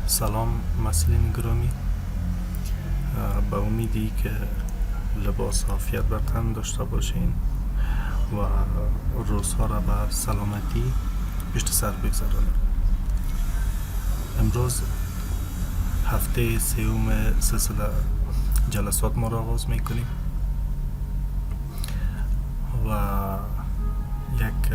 سلام مسئولین گرامی، به امیدی که لباس عافیت بر تن داشته باشین و روزها را بر سلامتی پشت سر بگذرانید. امروز هفته سوم سلسله جلسات ما را آغاز میکنیم و یک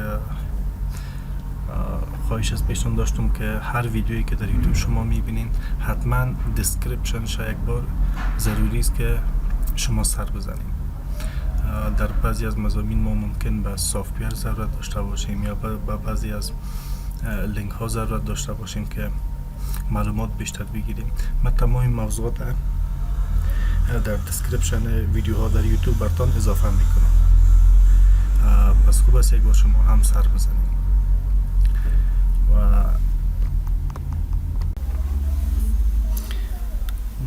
خواهش از پیشتون داشتم که هر ویدیویی که در یوتیوب شما میبینین حتما دسکریپشنش یک بار ضروری است که شما سر بزنیم. در بعضی از مضامین ما ممکن به سافت‌ویر ضرورت داشته باشیم یا به بعضی از لینک ها ضرورت داشته باشیم که معلومات بیشتر بگیریم. من تمام موضوعات در دسکریپشن ویدیوها در یوتیوب براتون اضافه میکنم. پس خوب است یک بار شما هم سر بزنیم. و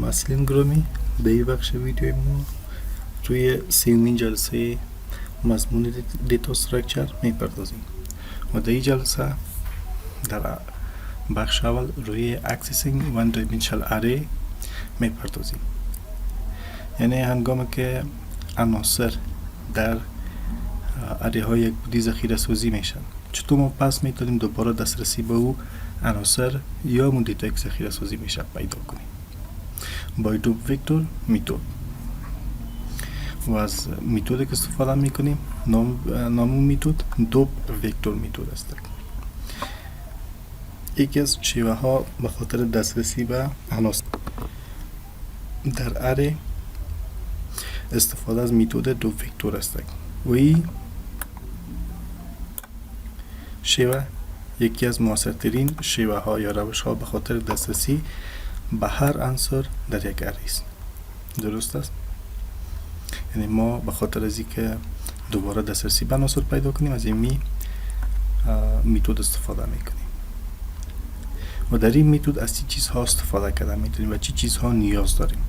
مسئولین گرامی، به این بخش ویدیوی ما روی سیومین جلسه مضمون دیتا استراکچر میپردازیم و در این جلسه در بخش اول روی اکسسینگ وان دایمنشنال اری میپردازیم. یعنی هنگامی که عناصر در اری های یک بودی ذخیره سازی میشن، چطور ما پس میتونیم دوباره دسترسی به او عناصر یا اون دیتا که ذخیره سازی میشه پیدا کنیم با دوب وکتور میتود. و از میتودی که استفاده میکنیم نام میتود دوب وکتور میتود است. یکی از شیوه ها به خاطر دسترسی به عناصر در اری استفاده از میتود دوب وکتور است و این شیوه یکی از موثرترین شیوه ها یا روش ها به خاطر دسترسی به هر عنصر در یک اری است. درست است؟ یعنی ما به خاطر از اینکه دوباره دسترسی به عناصر پیدا کنیم از این میتود استفاده میکنیم و در این میتود از چی چیزها استفاده کرده میتونیم و چی چیزها نیاز داریم.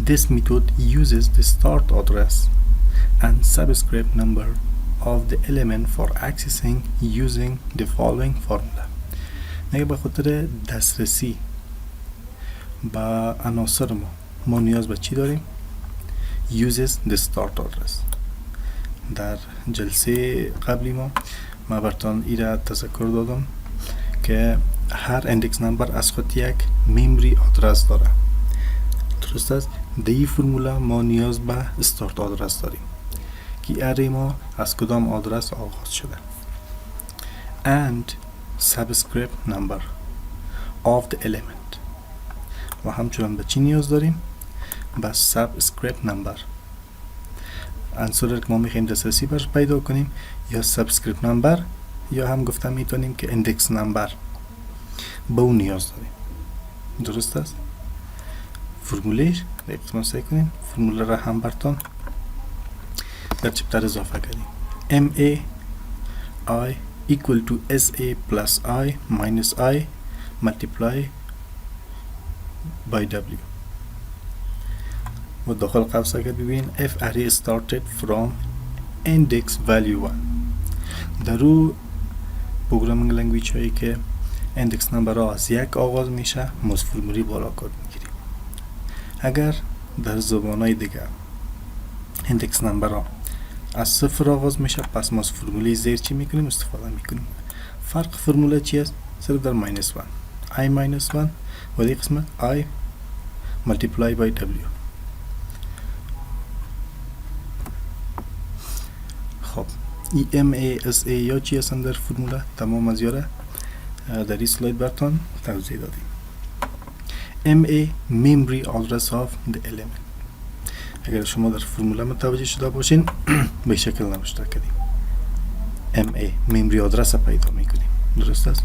This method uses the start address and subscript number of the element for accessing using the following formula. میگه به خاطر دسترسی به عناصر ما نیاز به چی داریم؟ uses the start address. در جلسه قبلی ما براتون ایره تذکر دادم که هر اندکس نمبر از خود یک مموری آدرس داره. درست است؟ در این فرموله ما نیاز به استارت آدرس داریم که اری ما از کدام آدرس آغاز شده and subscript number of the element. و همچنان به چی نیاز داریم؟ به subscript number عنصری که ما میخوایم دسترسی برش پیدا کنیم یا subscript number یا هم گفتم میتونیم که index number به اون نیاز داریم. درست است؟ فرمولهش دقیقا سعی کنیم فرموله را هم براتون در چپتر اضافه کردیم. MA I equal to SA plus I minus I multiply by W. و داخل قوس اگر ببین F array started from index value 1. در او پروگرامینگ لنگویج هایی که اندکس نمبر ها از یک آغاز میشه ما از فرمولی بالا کار میگیریم. اگر در زبان های دیگه اندکس نمبر ها از صفر آغاز میشه پس ما از فرموله زیر چی میکنیم؟ استفاده میکنیم. فرق فرموله چی است؟ صرف در ماینس 1 I minus 1 و دی قسمت I multiply by W. خب EMA SA یا چی هستن در فرموله؟ تمام از یاره در این سلاید براتون توضیح دادیم. MA memory address of the element. اگر شما در فرموله متوجه شده باشین به شکل نوشته کردیم MA memory آدرس پیدا میکنیم. درست است؟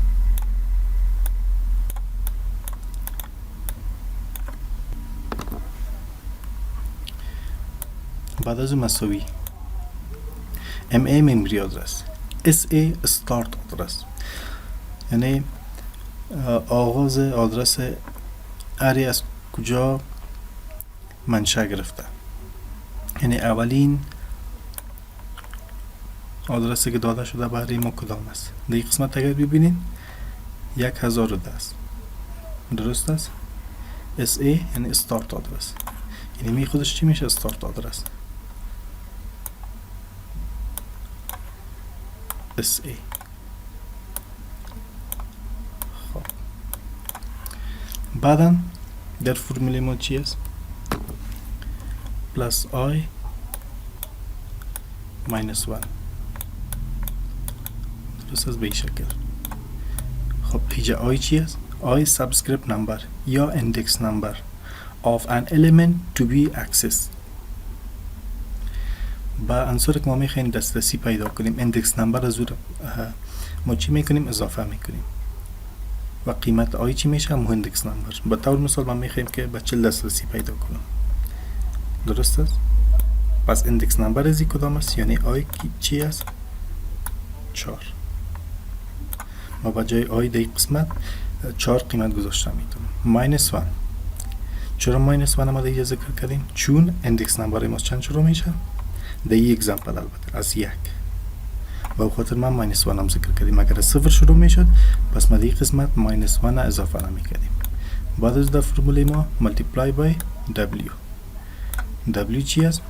بعد از مساوی MA memory آدرس SA start آدرس یعنی آغاز آدرس اری از کجا منشأ گرفته، یعنی اولین آدرسی که داده شده برای ما کدام است. در این قسمت اگر ببینین 1010 است درست است. SA یعنی استارت آدرس، یعنی می خودش چی میشه؟ استارت آدرس. SA. خب بعدا در فرمول ما چی است؟ پلاس I ماینس 1. درست است به این شکل. خب اینجا I چی است؟ I subscript number یا index number of an element to be accessed. با عنصر که ما میخوایم دسترسی پیدا کنیم اندکس نمبر از ما چی میکنیم؟ اضافه میکنیم و قیمت آی چی میشه؟ همون اندکس نمبر. به طور مثال ما میخوایم که به 40 دسترسی پیدا کنم. درست است؟ پس اندکس نمبر از این کدام است؟ یعنی آی چی است؟ 4. ما با جای آی در قسمت 4 قیمت گذاشته میتونم. ماینس 1. چرا ماینس 1 ما در اینجا ذکر کردیم؟ چون اندکس نمبر ما چند شروع میشه؟ در این اگزامپل البته از 1. و خاطر من ماینس 1 هم ذکر کردیم. اگر 0 شروع میشد پس ما در این قسمت ماینس 1 اضافه نمیکردیم. بعد از در فرموله ما multiply by w. w چی است؟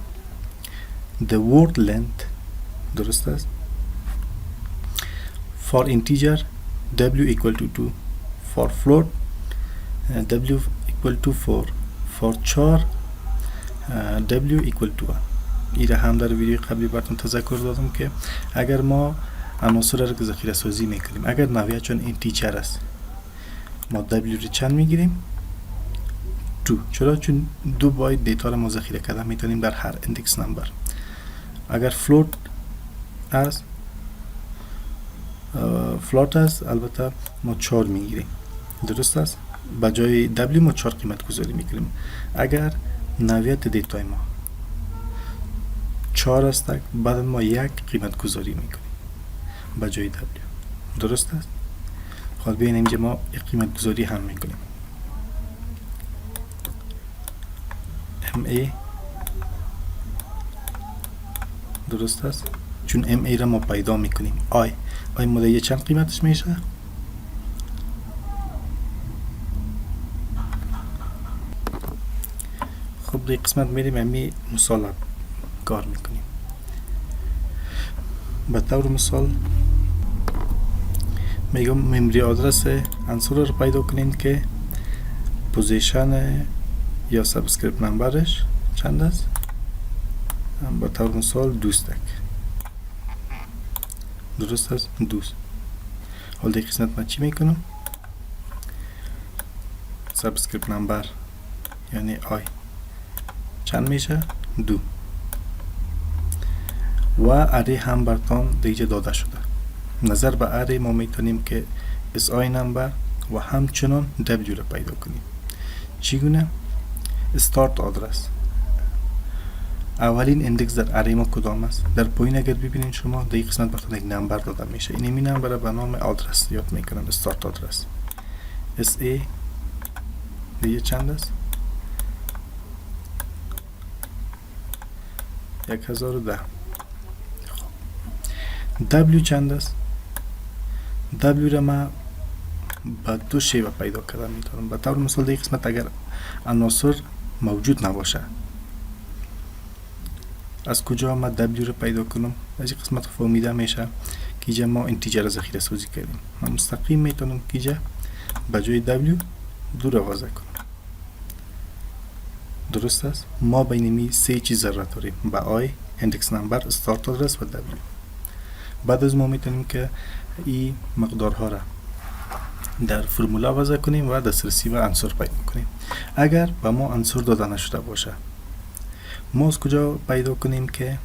the word length. درست است؟ for integer w equal to 2, for float w equal to 4, for char w equal to 1. ایره هم در ویدیو قبلی براتون تذکر دادم که اگر ما عناصر را که ذخیره سازی میکنیم، اگر نویت چون اینتیجر است، ما w رو چند میگیریم؟ 2. چرا؟ چون 2 باید دیتا را ما ذخیره کردن میتونیم در هر اندکس نمبر. اگر فلوت است البته ما 4 میگیریم. درست است؟ به جای w ما 4 قیمت گذاری میکنیم. اگر نویت دیتای ما 4 است بعد ما 1 قیمت گذاری میکنیم به جای w. درست است؟ خب بیاین اینجا ما یک قیمت گذاری هم میکنیم. MA. درست است؟ چون MA را ما پیدا میکنیم. I مدیه چند قیمتش میشه؟ خب در قسمت میریم امی مثال کار میکنیم. به طور مثال میگم مموری آدرس عنصر رو پیدا کنین که پوزیشن یا سابسکریپت نمبرش چند است؟ به طور مثال 2 استک. درست است؟ 2. حال در قسمت من چی میکنم؟ سابسکریپت نمبر یعنی آی چند میشه؟ 2. و اری هم برتان دیگه داده شده. نظر به اری ما میتونیم که SI نمبر و همچنان W را پیدا کنیم. چگونه؟ استارت آدرس. اولین اندکس در اری ما کدام است؟ در پایین اگر ببینید شما در این قسمت براتون یک نمبر داده میشه. این نمبر را به نام آدرس یاد میکنن، استارت آدرس. SA دیگه چند است؟ 1010. W چند است؟ W را ما با 2 شیوه پیدا کردن میتونم. به طور مثال در قسمت اگر عناصر موجود نباشه از کجا ما W را پیدا کنم؟ از این قسمت فهمیده میشه که اینجا ما اینتیجر ذخیره سازی کردیم. من مستقیم میتونم که اینجا به جای W 2 را وضع کنم. درست است؟ ما بین 3 چیز ضرورت داریم: به I، اندکس نمبر، استارت آدرس و W. بعد از ما میتونیم که این مقدارها را در فرمولا وضع کنیم و دسترسی و عنصر پیدا کنیم. اگر به ما عنصر داده نشده باشه ما از کجا پیدا کنیم که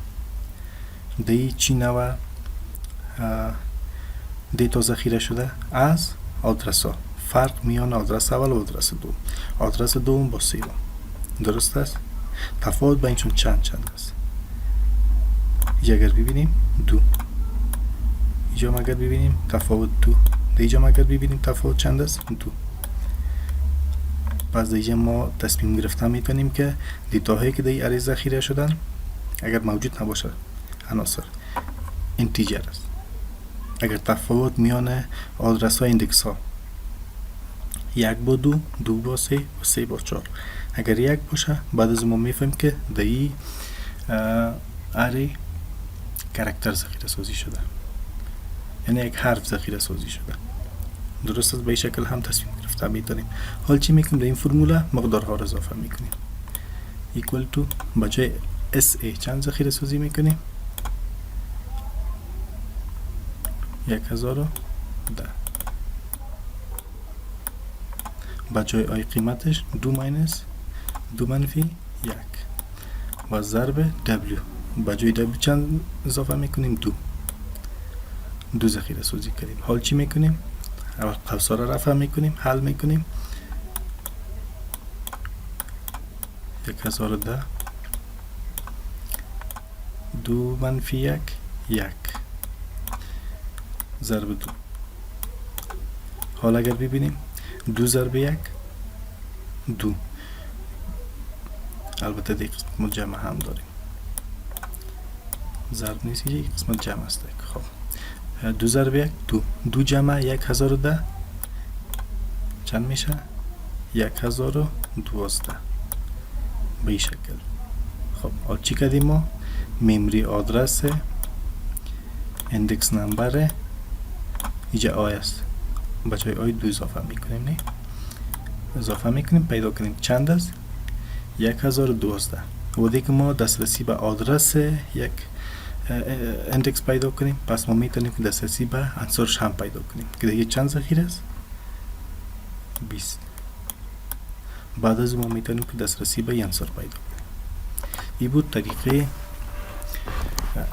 دی چی نوع دیتا ذخیره شده؟ از آدرس ها. فرق میان آدرس اول و آدرس دوم. آدرس دوم با سوم. درست است؟ تفاوت بینشون چند است؟ اینجا اگر ببینیم 2. اینجا اگر ببینیم تفاوت 2. اینجا اگر ببینیم تفاوت چند است؟ 2. پس اینجا ما تصمیم گرفتن میتونیم که دیتاهایی که در اری ذخیره شدن اگر موجود نباشه عناصر اینتیجر است. اگر تفاوت میان آدرس ها ایندکس ها یک با دو، دو با سه و سه با چهار. اگر یک باشه بعد از ما میفهم که در این اری کرکتر ذخیره سازی شده، یعنی یک حرف ذخیره سازی شده. درست است؟ به این شکل هم تصمیم گرفته میتونیم. حال چی میکنیم؟ در این فرموله مقدارها رو اضافه میکنیم. equal to بجای SA چند ذخیره سازی میکنیم؟ 1010. بجای آی قیمتش 2 ماینس 2 منفی 1 و ضرب W. بجای W چند اضافه میکنیم؟ 2 ذخیره سازی کردیم. حال چی میکنیم؟ اول قوسا را رفع میکنیم، حل میکنیم. 1010 2 منفی 1 ضرب 2. حال اگر ببینیم 2 ضرب 1 2. البته دیگه قسمت جمع هم داریم، ضرب نیست، یک قسمت جمع است. خب 2 ضرب 1 2 جمع 1010 چند میشه؟ 1012 به این شکل. خب حال چی کردیم ما؟ ممری آدرس اندکس نمبر اینجا آی است، بجای آی 2 اضافه میکنیم. نه اضافه میکنیم، پیدا کنیم چند است؟ 1012. و دیگه ما دسترسی به آدرس یک اندکس پیدا کنیم، پس ما میتونیم که دسترسی به عنصرش هم پیدا کنیم که دیگه چند ذخیره است؟ 20. بعد از ما میتونیم که دسترسی به عنصر پیدا کنیم. این بود طریقه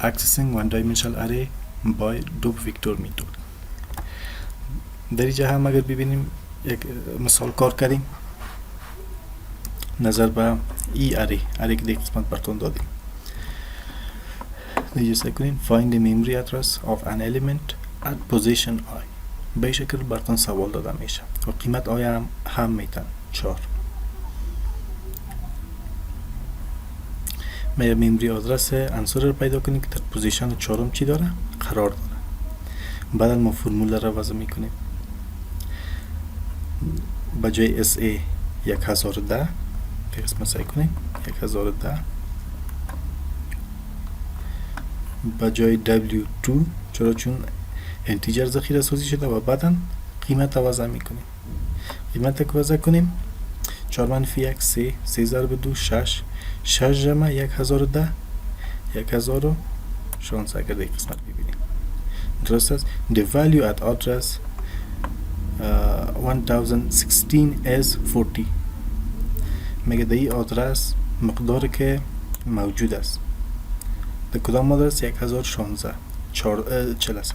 accessing one dimensional array by double vector method. در اینجا هم اگر ببینیم یک مثال کار کردیم نظر به ای اری که دیگه قسمت براتون دادیم. دیگه سعی کنیم find the memory address of an element at position I. به شکل براتون سوال داده میشه و قیمت آی هم میتن 4. ما ممری آدرس عنصر رو پیدا کنیم که در پوزیشن 4 چی داره؟ قرار داره. بعد ما فرموله رو وضع میکنیم. بجای SA 1010 که قسمت سعی کنیم 1010 بجای W2 چون انتیجر ذخیره سازی شده و بعدا قیمت رو وضع میکنیم. قیمت رو وضع کنیم 4 منفی 1 3 ضرب 2 6 جمع 1010 1016 اگر در قسمت ببینیم. درست است؟ The value at address 1016 is 40. میگه در این آدرس مقداری که موجود است در کدام آدرس؟ 1016 40 است.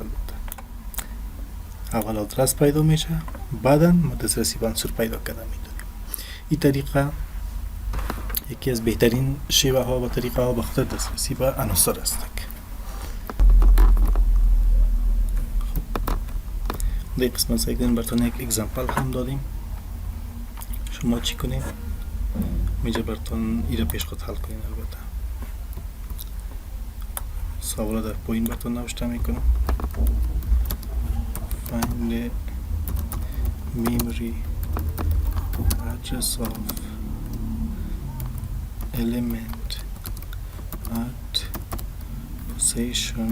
اول آدرس پیدا میشه، بعدا ما دسترسی به عنصر پیدا کردن میدونیم. این طریقه یکی از بهترین شیوه ها و طریقه ها به خاطر دسترسی به عناصر است. در قسمت سعی کنیم براتون یک اگزمپل هم دادیم. شما چی کنیم؟ میجا براتون ایره پیش خود حل کنیم. البته سوالا در پایین براتون نوشته میکنم. find the memory address of element at position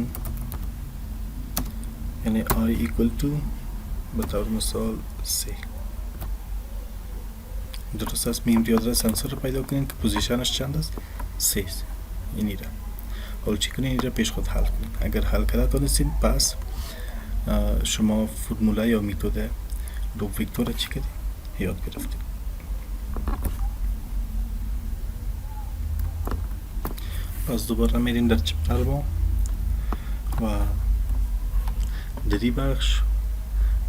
یعنی I equal to به طور مثال 3. درست است؟ ممری آدرس عنصر رو پیدا کنیم که پوزیشنش چند است؟ 3 است. این ایره. حالا چی کنیم؟ ایره پیش خود حل کنیم. اگر حل کرده تانستیم پس شما فرموله یا میتود دو وکتور چی کردیم؟ یاد گرفتیم. پس دوباره میریم در چپتر ما و در این بخش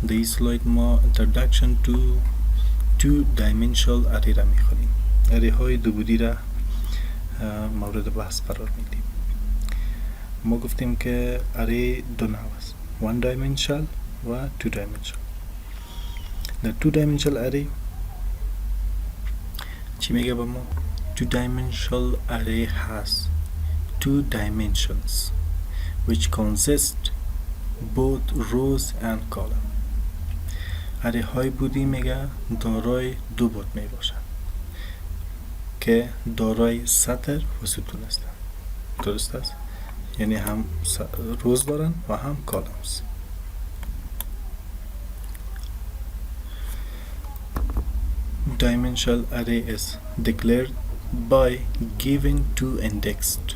در این سلاید ما introduction to two-dimensional array را میخونیم. اری های دو بودی را مورد بحث قرار میدیم. ما گفتیم که اری دو نوع است، one dimensional و two dimensional. در two dimensional array چی میگه با ما؟ two dimensional array has two dimensions which consist both rows and column. اره های بودی میگه دارای دو بود می باشد که دارای سطر و ستون هستند. درست است؟ یعنی هم روز دارن و هم کالمز. Dimensional array is declared by giving two indexed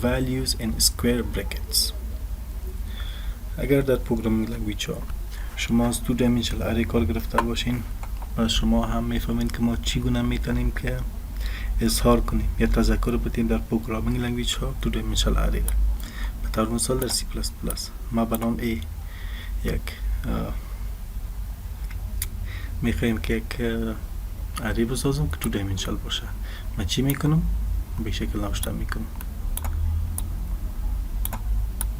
values in square brackets. اگر در پروگرامینگ لنگویج ها شما از 2 dimensional array کار گرفته باشین و شما هم میفهمین که ما چگونه میتونیم که اظهار کنیم یا تذکر بدیم در پروگرامینگ لنگویج ها 2 dimensional array را. به طور مثال در C++ ما به نام A یک میخوایم که یک اری بسازم که 2 dimensional باشه. من چی میکنم؟ به شکل نوشته میکنم.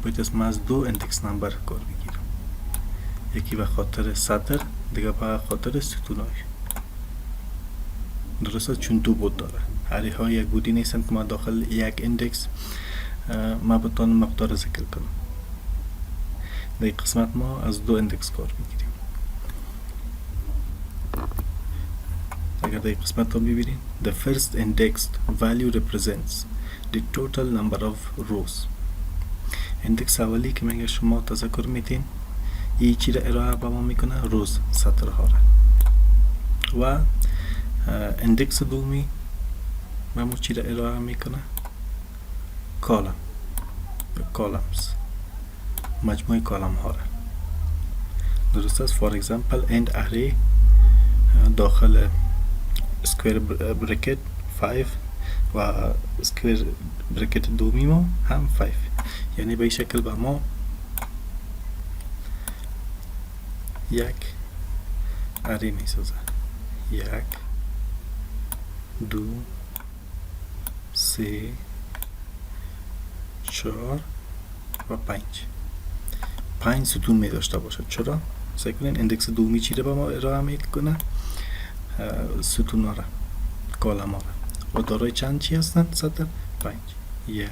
باید از من از 2 اندکس نمبر کار بگیرم. یکی به خاطر سطر، دیگه به خاطر ستونای. درسته؟ چون 2 بود داره. اری ها یک بودی نیستن که ما داخل یک اندکس ما بتوانم مقدار ذکر کنم. در این قسمت ما از 2 اندکس کار میگیریم. اگر در این قسمت ها ببینید the first indexed value represents the total number of rows. اندکس اولی که میگه شما تذکر میتین این چی را ارائه به ما میکنه؟ روز، سطرها را. و اندکس دومی به ما چی را ارائه میکنه؟ کالم، کالمز، مجموعه کالم ها را. درست است؟ for example end array داخل square bracket 5 و square bracket دومی ما هم 5. یعنی به این شکل به ما یک اری می سازه. 1 2 3 4 و 5 ستون می داشته باشد. چرا؟ سعی کنین اندکس دومی چی را به ما ارائه میکنه؟ ستون ها را، کالم ها را. و دارای چند چی هستند؟ سطر 5. 1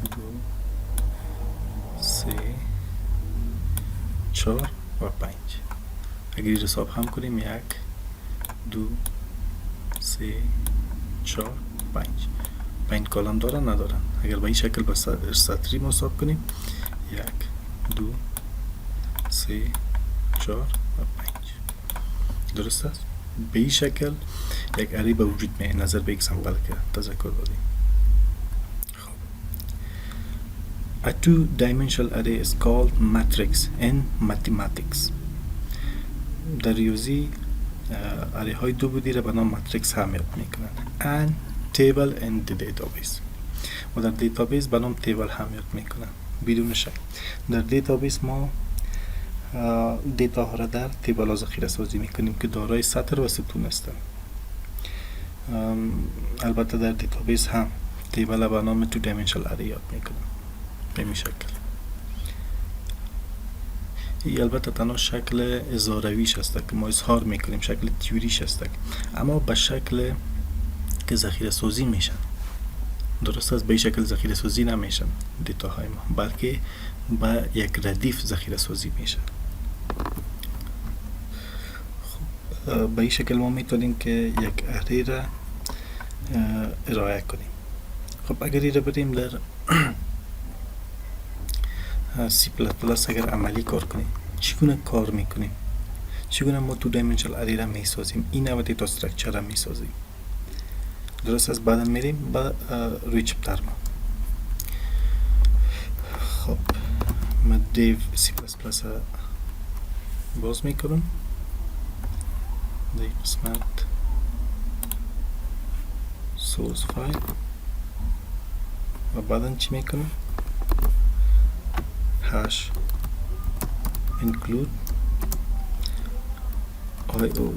2 3 4 و 5. اگر این حساب هم کنیم 1 2 3 4 5 کالم دارن ندارن. اگر به این شکل به سطری ما حساب کنیم 1 2 3 4 و 5. درست است؟ به این شکل یک اری به وجود میاد. نظر به اکسامپل که تذکر دادیم. A two-dimensional array is called matrix in mathematics. در ریاضی اری های دو بودی را به نام ماتریکس هم یاد میکنن. And table in the database. و در دیتابیس به نام تیبل هم یاد میکنن. بدون شک در دیتابیس ما دیتا ها را در تیبل ها ذخیره سازی میکنیم که دارای سطر و ستون هستند. البته در دیتابیس هم تیبل به نام 2 dimensional array یاد میکنن. به این شکل. این البته تنها شکل اظهارویش هست که ما اظهار میکنیم، شکل تیوریش هست، اما به شکل که ذخیره سازی میشن. درست است؟ به این شکل ذخیره سازی نمیشن دیتا های ما، بلکه با یک ردیف ذخیره سازی میشن. خب به این شکل ما میتونیم که یک اری را ارائه کنیم. خب اگر این را بریم در C++ اگر عملی کار کنیم چگونه کار میکنیم؟ چگونه ما 2 dimensional اری را میسازیم؟ این نوع دیتا استراکچر را میسازیم. درست است؟ بعدا میریم با روی چپتر ما. خب من دیو C++ باز میکنم. در قسمت سورس فایل و بعدا چی میکنم؟ hash include IO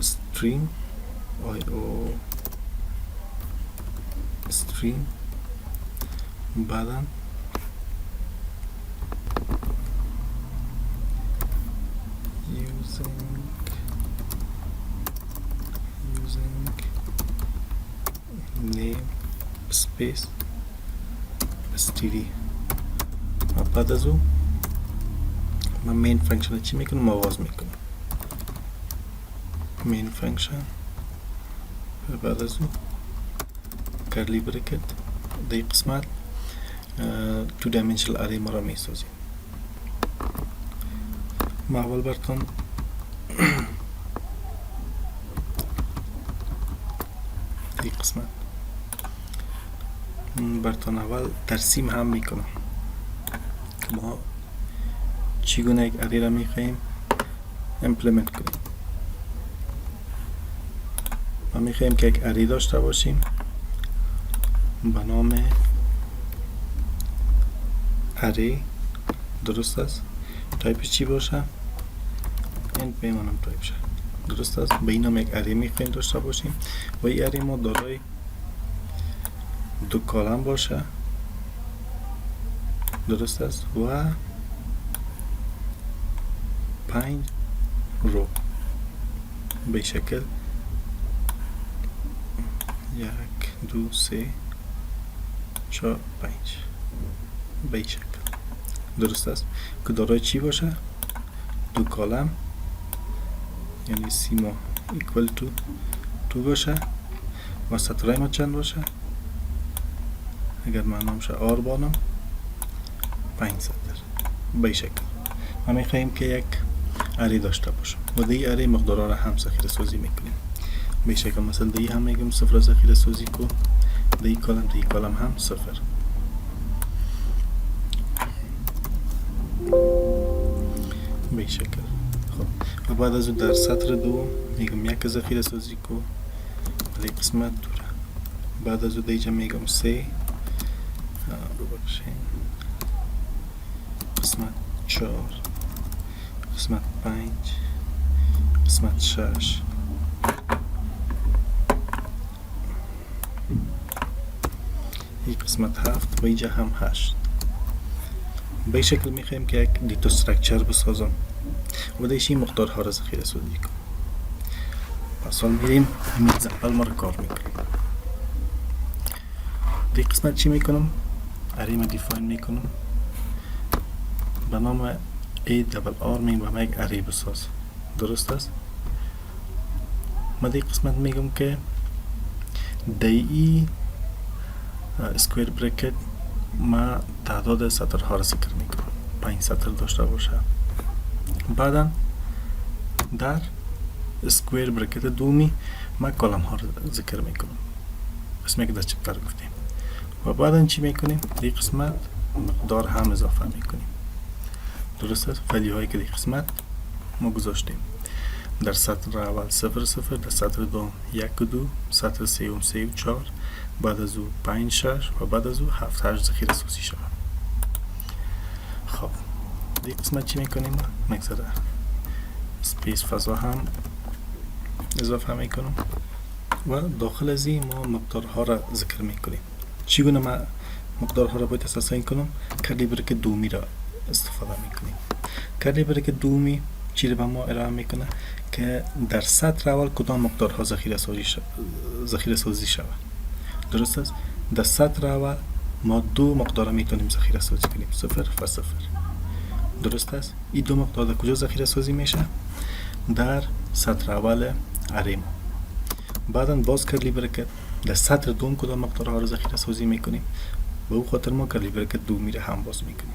string بعدا using name space std و بعد از اون من مین فانکشن چی میکنم؟ آواز میکنم مین فانکشن بعد از اون کرلی بریکت دی قسمت تو دایمنشنال اری ما را میسازیم. ما اول براتون دی قسمت براتون اول ترسیم هم میکنم که ما چگونه یک اری را میخواهیم امپلمنت کنیم. ما میخواهیم که یک اری داشته باشیم به نام اری. درست است؟ تایپش چی باشه؟ این بمانم تایپش. درست است؟ به این نام یک اری میخواهیم داشته باشیم و این اری ما دارای دو کالم باشه. درست است؟ و 5 رو به شکل 1 2 3 4 5 به شکل. درست است که دارای چی باشه؟ دو کالم، یعنی سیما ایکوال تو 2 باشه و سطرهای ما چند باشه؟ اگر من نامشه آر بانم 5 سطر به شکل. ما میخواییم که یک اری داشته باشم و دی اری مقدارها را هم ذخیره سازی میکنیم به شکل. مثلا دی هم میگم صفر ذخیره سازی کو، دی کالم هم صفر به شکل. خب و بعد از اون در سطر دو میگم یک ذخیره سازی کو ولی قسمت دوره. بعد از اون دیجا میگم 3 قسمت 4 قسمت 5 قسمت 6 این قسمت 7 و اینجا هم 8. به شکل میخوایم که یک دیتا استراکچر بسازم و دیشی مقدارها را ذخیره سازی کنم. پس حال میریم همین اول ما را کار میکنیم. دی قسمت چی میکنم؟ اری ما دیفاین میکنم به نام ARR میگم یک اری بساز. درست است؟ ما دی قسمت میگم که دی اسکویر بریکت ما تعداد سطرها را ذکر میکنم 5 سطر داشته باشه. بعدا در اسکویر بریکت دومی ما کالم ها را ذکر میکنم اسمی که در چپتر گفتیم و بعدا چی میکنیم؟ دی قسمت مقدار هم اضافه میکنیم. درست است؟ ولی هایی که دی قسمت ما گذاشتیم در سطر اول 0 0 در سطر دوم 1 و 2 سطر سوم 3 و 4 بعد از او 5 6 و بعد از او 7 8 ذخیره سازی شود. خب دی قسمت چی میکنیم؟ مگذره سپیس فضا هم اضافه میکنم و داخل از این ما مقدارها را ذکر میکنیم. چگونه ما مقدارها را باید اساساین کنم؟ کرلی بریکت دومی را استفاده میکنیم. کرلی بریکت دومی چی را به ما ارائه میکنه که در سطر اول کدام مقدارها ذخیره سازی شود. درست است؟ در سطر اول ما دو مقدار میتونیم ذخیره سازی کنیم 0 و 0. درست است؟ این دو مقدار در کجا ذخیره سازی میشه؟ در سطر اول اری ما. بعدا باز کرلی بریکت در سطر دوم کدام مقدارها رو ذخیره سازی میکنیم؟ به او خاطر ما کرلی بریکت دومی را هم باز میکنیم.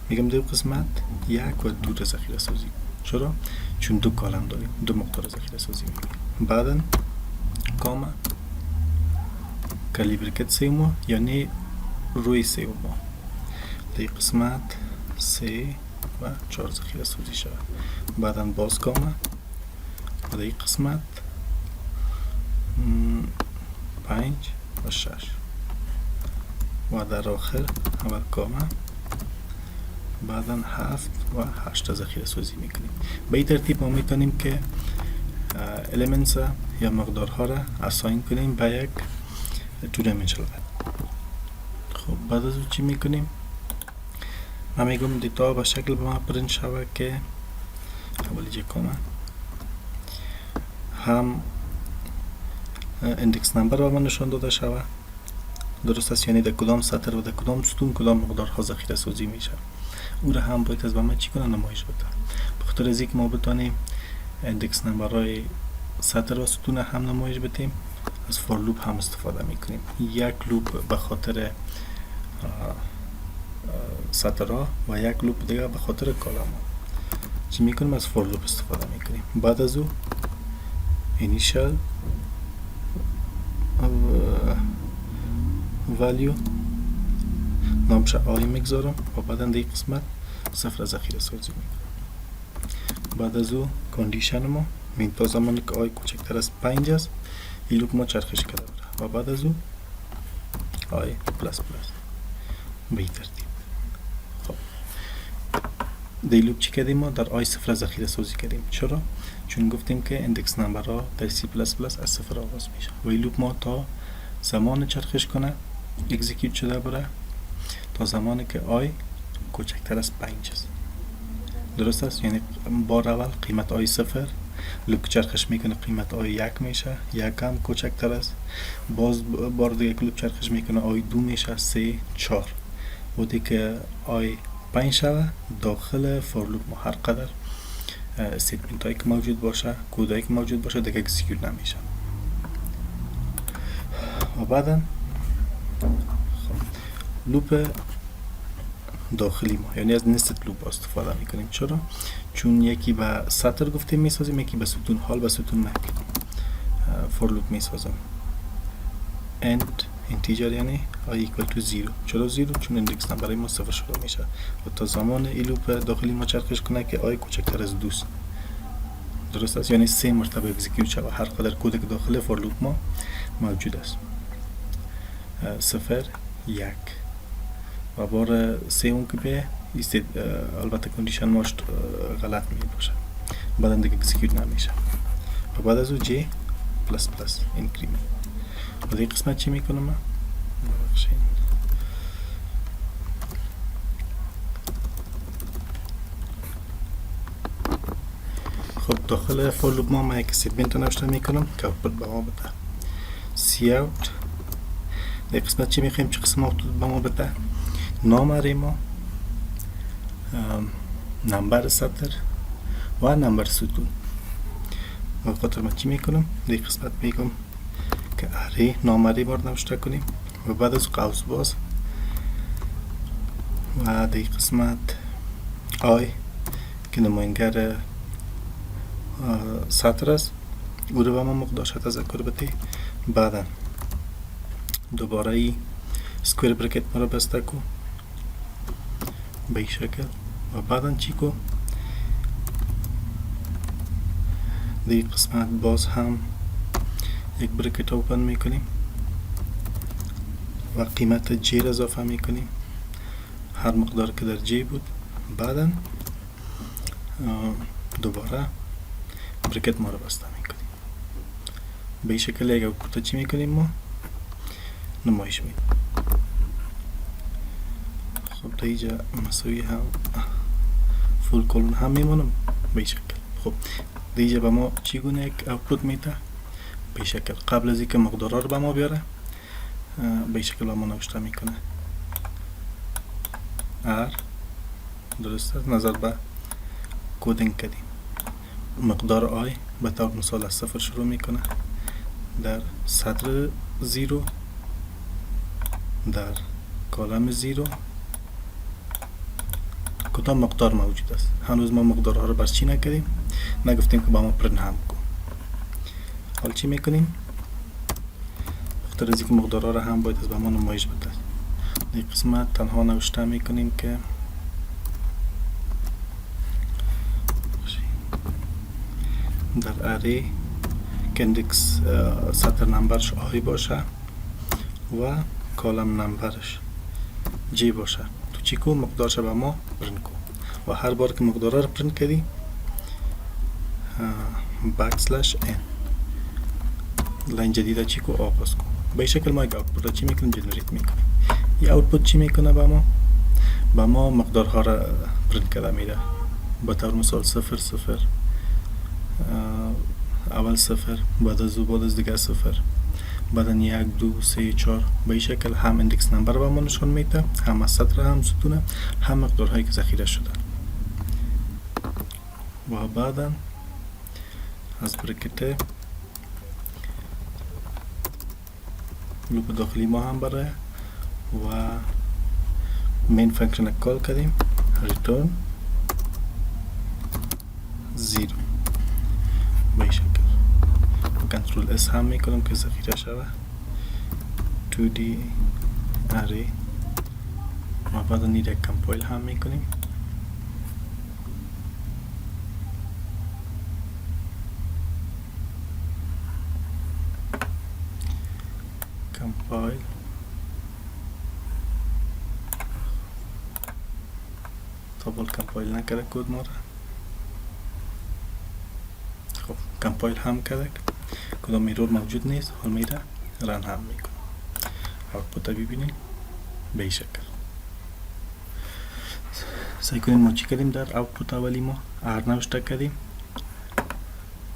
میگم دو قسمت 1 و 2 را ذخیره سازی. چرا؟ چون دو کالم داریم دو مقدار ذخیره سازی میکنیم. بعدا کاما کرلی بریکت سوم یعنی روی سوم دی قسمت 3 و 4 ذخیره سازی شود. بعدا باز کاما و دی قسمت 5 و 6 و در آخر اول کاما بعدا 7 و 8 ذخیره سازی میکنیم. به این ترتیب ما میتونیم که elements یا مقدارها را اساین کنیم به یک تو dimensional array. خب بعد از چی میکنیم؟ ما میگم دیتا به شکل به ما پرینت شود که اولی کاما هم اندکس نمبر به ما نشان داده شود. درست است؟ یعنی در کدام سطر و در کدام ستون کدام مقدارها ذخیره سازی میشه. او را هم باید از ما چی کنه نمایش بده. بخاطر از اینکه ما بتانیم اندکس نمبرهای سطر و ستون هم نمایش بدیم از فور لوپ هم استفاده میکنیم. یک لوپ به خاطر سطرها و یک لوپ دیگه به خاطر کالم ها. چی میکنیم؟ از فور لوپ استفاده میکنیم. بعد از او initial value نامش آی میگذارم و بعد در این قسمت صفر ذخیره سازی میکنم. بعد از او کاندیشن ما این تا زمانی که آی کوچکتر از 5 است این لوپ ما چرخش کرده بوده و بعد از او آی پلاس پلاس به این ترتیب. خب در لوپ چی کردیم؟ ما در آی صفر ذخیره سازی کردیم. چرا؟ چون گفتیم که اندکس نمبرها در سی پلاس پلاس از صفر آغاز میشه و این لوپ ما تا زمان چرخش کنه اکزیکیوت شده بره تا زمانی که آی کوچکتر از 5 است. درست است؟ یعنی بار اول قیمت آی صفر، لوپ چرخش میکنه قیمت آی 1 میشه، 1 هم کوچکتر است، باز بار دیگه که لوپ چرخش میکنه آی 2 میشه، 3 4 بودی که آی 5 شوه داخل فور لوپ ما هر قدر استیتمنت هایی که موجود باشه، کود هایی که موجود باشه دیگه اکزیکیوت نمیشه. و بعدا لوپ داخلی ما یعنی از نستد لوپ استفاده میکنیم. چرا؟ چون یکی به سطر گفتیم میسازیم، یکی به ستون. حال به ستون نه، فور لوپ میسازم end integer یعنی i equal to 0. چرا 0؟ چون اندکس نمبر ما صفر شروع میشه و تا زمان این لوپ داخلی ما چرخش کنه که i کوچکتر از 2 است. درست است؟ یعنی 3 مرتبه اکزیکیوت شود هر قدر کد که داخل فور لوپ ما موجود است. 0 1 و بار 3 اون که به البته کندیشن ماش غلط می باشه بعد دیگه اکزیکیوت نمیشه و بعد از او j پلاس پلاس اینکریمنت. و دیگه قسمت چی میکنم من؟ خب داخل فور لوپ ما یک استیتمنت رو نوشته میکنم که اوتپوت به ما بده cout. دیگه قسمت چی میخوایم چه قسم اوتپوت به ما بده؟ نام اری ما، نمبر سطر و نمبر ستون. و خاطر من چی میکنم؟ دیگه قسمت میگم که اری نام اری بار نوشته کنیم و بعد از قوس باز و دیگه قسمت آی که نماینگر سطر است او رو به ما مقدارش تذکر بده. بعدا دوباره ای سکویر برکت ما رو بسته کو به این شکل و بعدا چی کو دیگه قسمت باز هم یک برکت اوپن میکنیم و قیمت جی را اضافه میکنیم هر مقدار که در جی بود. بعدا دوباره برکت ما رو بسته میکنیم به این شکل. یک اوتپوت چی میکنیم ما نمایش میدیم. خب تا اینجا مساوی هم فول کلون هم میمونم به این شکل. خب دیگه به ما چگونه یک اوتپوت میده به شکل. قبل از اینکه مقدارها رو به ما بیاره به شکل ما نوشته میکنه ار. درست است؟ نظر به کدینگ کردیم مقدار آی به طور مثال از صفر شروع میکنه در سطر 0 در کالم 0 کدام مقدار موجود است. هنوز ما مقدارها رو برچی نکردیم، نگفتیم که با ما پرنت هم کن. حال چی میکنیم؟ بخاطر از اینکه مقدارها رو هم باید از به ما نمایش بده این قسمت تنها نوشته میکنیم که در اری که اندکس سطر نمبرش آی باشه و کالم نمبرش جی باشه. تو چی کو مقدارش به ما پرنت کو و هر بار که مقدارها رو پرنت کردی بکسلش ان لاین جدیده چی کو آغاز کو. به این شکل ما یک اوتپوت چی میکنیم جنریت میکنیم. این اوتپوت چی میکنه به ما مقدارها را پرنت کرده میده به طور مثال 0 0 اول 0 بعد از دیگه 0 بعدا 1 2 3 4 به این شکل هم اندکس نمبر به ما نشان میده، هم از سطر هم ستونه، هم مقدارهایی که ذخیره شده. و بعدا از برکت لوپ داخلی ما هم برای و مین فانکشن کال کردیم ریتورن 0 به این شکل. کنترل اس هم میکنم که ذخیره شوه 2D اری و بعد نیره کمپایل هم میکنیم. کمپایل طبعا کمپایل نکرده کود ما را. خب کمپایل هم کرده، کدام ایرور موجود نیست، حال میره رن هم میکنم. آوتپوت ببینیم به این شکل. سعی کنیم ما چی کردیم در آوتپوت اولی ما ار نوشته کردیم.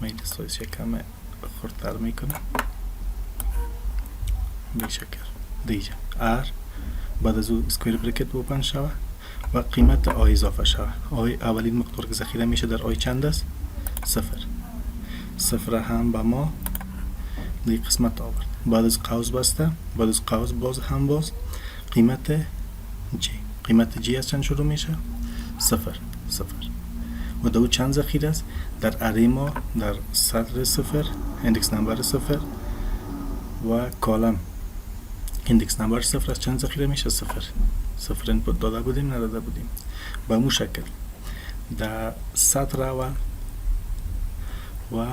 من این سایز یکم خردتر میکنم به این شکل. دیگه ار بعد از او اسکویر بریکت اوپن شوه و قیمت آی اضافه شوه. آی اولین مقدار که ذخیره میشه در آی چند است؟ 0. 0 هم به ما دیگه قسمت آورد. بعد از قوس بسته، بعد از قوس باز هم باز قیمت جی. قیمت جی از چند شروع میشه؟ 0 0 و دو چند ذخیره است در اری ما در سطر 0 اندکس نمبر 0 و کالم اندکس نمبر 0 از چند ذخیره میشه؟ 0 0 اینپوت داده بودیم نداده بودیم. به مو شکل در سطر اول و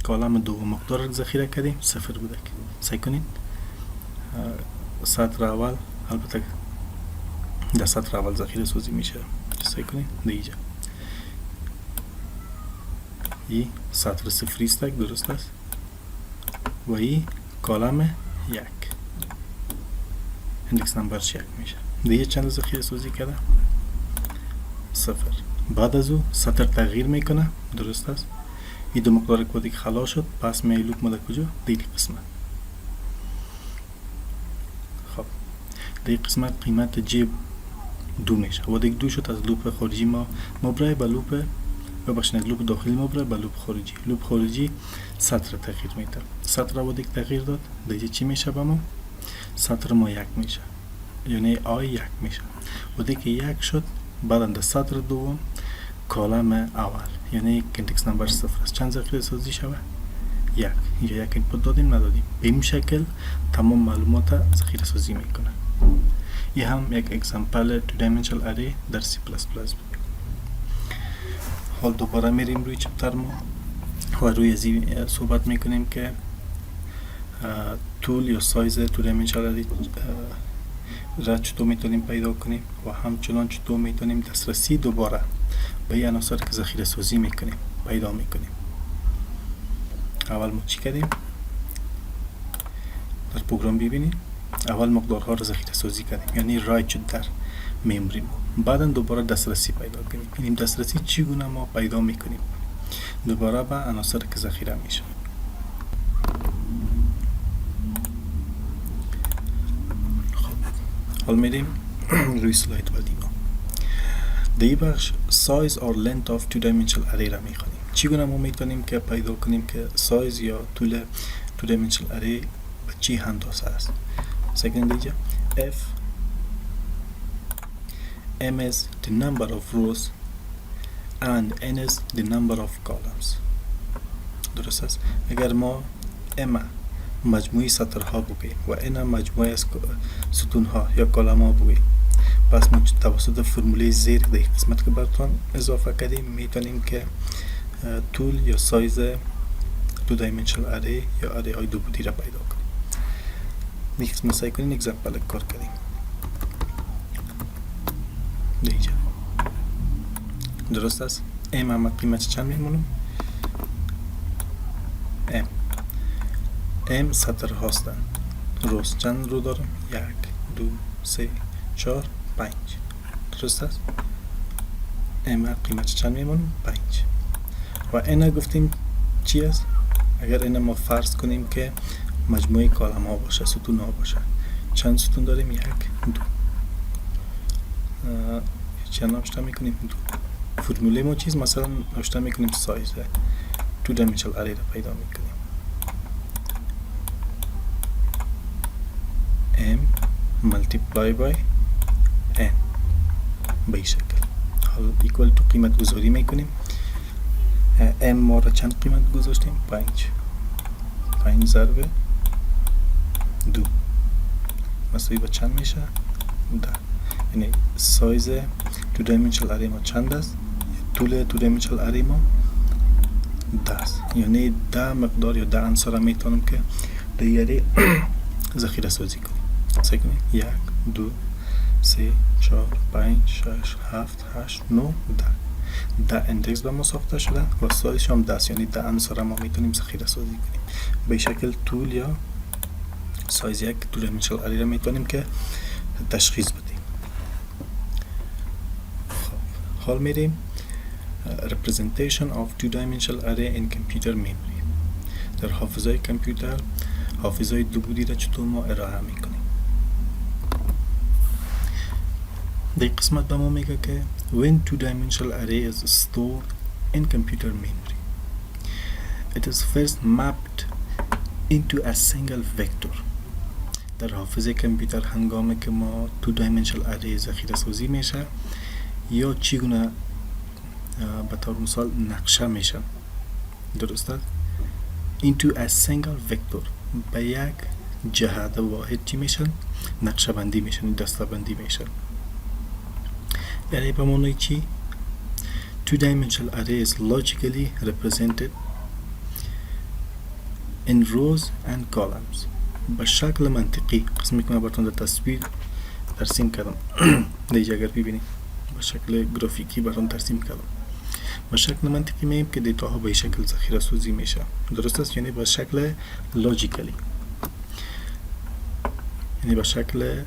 کالم دوم مقدار ذخیره کردیم 0 بوده. سعی کنید سطر اول البته در سطر اول ذخیره سازی میشه. سعی کنید دیگه این سطر 0 است درست است و این کالم 1 اندکس نمبرش 1 میشه. دیگه چند ذخیره سازی کرده؟ 0. بعد از او سطر تغییر میکنه درست است. این دو مقدار کدی که خلاص شد پس می لوپ مده کجا؟ دیگه قسمت. خب دیگه قسمت قیمت جی 2 میشه و دیگه 2 شد از لوپ خارجی ما برای به لوپ ببخشید لوپ داخلی ما برای به لوپ خارجی. لوپ خارجی سطر تغییر میده. سطر رو دیگه تغییر داد دیگه چی میشه به ما؟ سطر ما 1 میشه یعنی آی 1 میشه و دیگه 1 شد. بعد در سطر دوم کالم اول یعنی اندکس نمبر 0 است چند ذخیره سازی شوه؟ 1. اینجا 1 اینپوت دادیم ندادیم. به این شکل تمام معلومات ذخیره سازی میکنه. این هم یک اگزمپل 2 dimensional array در C++ بود. حال دوباره میریم روی چپتر ما و روی ازی صحبت میکنیم که طول یا سایز 2 dimensional array را چطور میتونیم پیدا کنیم و همچنان چطور میتونیم دسترسی دوباره به این عناصر که ذخیره سازی میکنیم پیدا میکنیم. اول ما چی کردیم؟ در پروگرام ببینید اول مقدارها را ذخیره سازی کردیم یعنی رایت شد در مموری ما. بعدا دوباره دسترسی پیدا کنیم. این دسترسی چگونه ما پیدا میکنیم؟ دوباره به عناصر که ذخیره میشه. حال میریم روی سلاید بعدی ما. در این بخش سایز اور لنت آف 2 dimensional array را میخوانیم. چگونه ما میتونیم که پیدا کنیم که سایز یا طول 2 dimensional array به چی اندازه است؟ سکند دیگه f m is the number of rows and n is the number of columns. درست است. اگر ما m مجموعی سطرها بگوییم و n مجموعی ستونها یا کلم ها بگوییم پس ما توسط فرموله زیر در قسمت که براتون اضافه کردیم میتونیم که طول یا سایز 2 dimensional array یا array های دو بودی را پیدا کنیم. این قسمت سعی کنیم اگزمپل کار کنیم. دیگه درست است. m هم قیمت چند میمونم؟ m سطر هستن. روز چند رو دارم؟ 1 2 3 4 5. درست است. m قیمت چند میمونم؟ 5. و n گفتیم چی است؟ اگر n ما فرض کنیم که مجموعه کالم ها باشه، ستون ها باشه. چند ستون داریم؟ 1 2. چند نوشته میکنیم؟ 2. فرموله ما چیز مثلا نوشته میکنیم سایز 2 dimensional array را پیدا میکنیم. m multiply by n به این شکل. حالا ایکوال تو قیمت گذاری میکنیم. m ما را چند قیمت گذاشتیم؟ 5 ضرب 2 مساوی به چند میشه؟ 10. یعنی سایز 2 dimensional array ما چند است؟ طول 2 dimensional array ما 10 است. یعنی 10 مقدار یا 10 عنصر میتونم که در یاری ذخیره سازی کنیم. سعی کنیم 1 2 3 4 5 6 7 8 9 10 اندکس به ما ساخته شده و سایزش هم 10 یعنی 10 عنصر ما میتونیم ذخیره سازی کنیم. به شکل طول یا سایز یک 2 dimensional array را میتونیم که تشخیص بدیم. حال میریم representation of 2 dimensional array in computer memory. در حافظه کامپیوتر حافظه دو بعدی را چطور ما ارائه میکنیم؟ در قسمت به ما میگه که when 2 dimensional array is stored in computer memory it is first mapped into a single vector. در حافظه کامپیوتر هنگامی که ما 2 dimensional array ذخیره سازی میشه یا چگونه به طور مثال نقشه میشن، درست است؟ into a single vector به یک جهت واحد چی میشن؟ نقشه بندی میشن، دسته بندی میشن. یعنی به معنی چی؟ 2 dimensional array is logically represented in rows and columns. به شکل منطقی قسمی که من براتون در تصویر ترسیم کردم دیگه اگر ببینید به شکل گرافیکی براتون ترسیم کردم. به شکل منطقی میگیم که دیتاها به شکل ذخیره سازی میشه، درست است؟ یعنی به شکل لاجیکلی، یعنی به شکل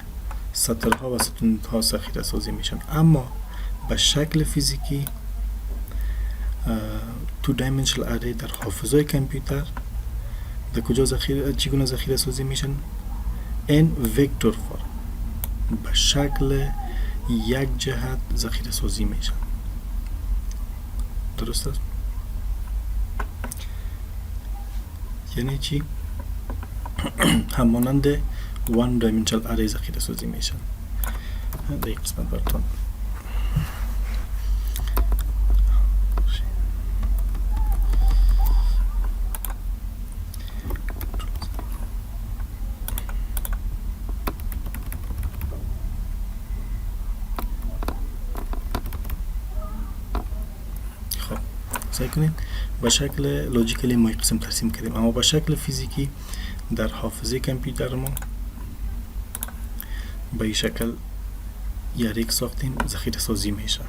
سطرها و ستونها ذخیره سازی میشن. اما به شکل فیزیکی 2 dimensional array در حافظه کامپیوتر در کجا چگونه ذخیره سازی میشن؟ in vector form به شکل یک جهت ذخیره سازی میشن، درست است؟ یعنی چی؟ همانند 1 dimensional array ذخیره سازی میشن. در این قسمت براتون سعی کنید به شکل لوجیکلی ما قسم ترسیم کردیم، اما به شکل فیزیکی در حافظه کامپیوتر ما به این شکل یک ساختیم ذخیره سازی میشه.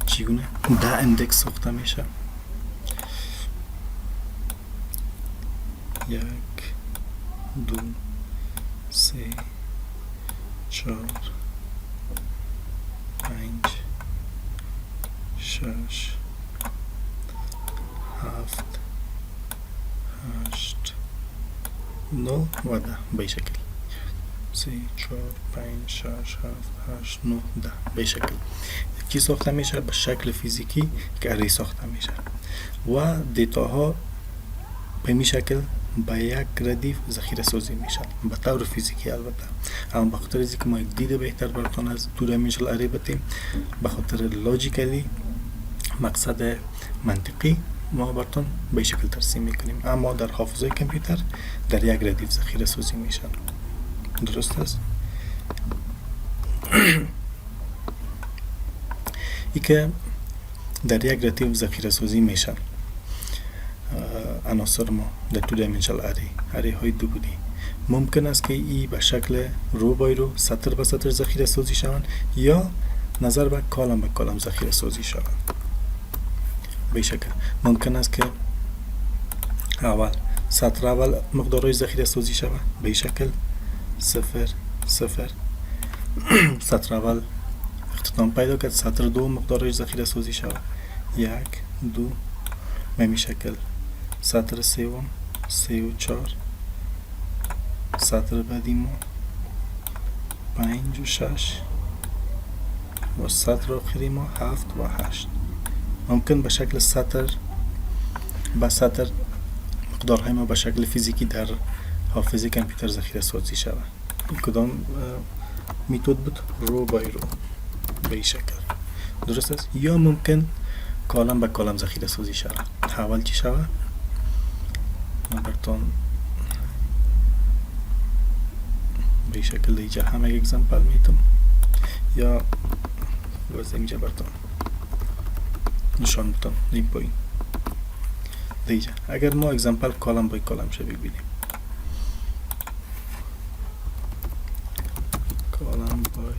چگونه؟ 10 اندکس ساخته میشه. 1 2 3 4 5 6 7 8 9 و 10 به شکل 3 4 5 6 7 8 9 10 به شکل چی ساخته میشه؟ به شکل فیزیکی که اری ساخته میشه و دیتاها به این شکل به یک ردیف ذخیره سازی میشن به طور فیزیکی. البته اما به خاطر اینکه ما یک دید بهتر براتون از 2 dimensional اری بدیم، به خاطر لاجیکلی مقصد منطقی ما براتون به شکل ترسیم میکنیم، اما در حافظه کامپیوتر در یک ردیف ذخیره سازی میشن، درست است؟ ای که در یک ردیف ذخیره سازی میشن عناصر ما در 2 dimensional اری های دو بودی، ممکن است که ای به شکل رو بای رو سطر به سطر ذخیره سازی شوند یا نظر به کالم به کالم ذخیره سازی شوند. به شکل ممکن است که اول سطر اول مقدارهای ذخیره سازی شود به شکل 0 0 سطر اول اختتام پیدا کرد، سطر دو مقدارهای ذخیره سازی شود 1 2 به این شکل، سطر سوم 3 و 4. سطر بعدی ما 5 و 6 و سطر آخری ما 7 و 8. ممکن به شکل سطر مقدارهای ما به شکل فیزیکی در حافظه کامپیوتر ذخیره سازی شود. این کدام میتود بود؟ رو بای رو به این شکل. درست است؟ یا ممکن کالم به کالم ذخیره سازی شود. اول چی شود؟ من براتون به این شکل اینجا هم یک اگزمپل میتونم یا باز اینجا براتون نشان بتم این پایین دیجا. اگر ما اگزمپل کالم بای کالم شو ببینیم، کالم بای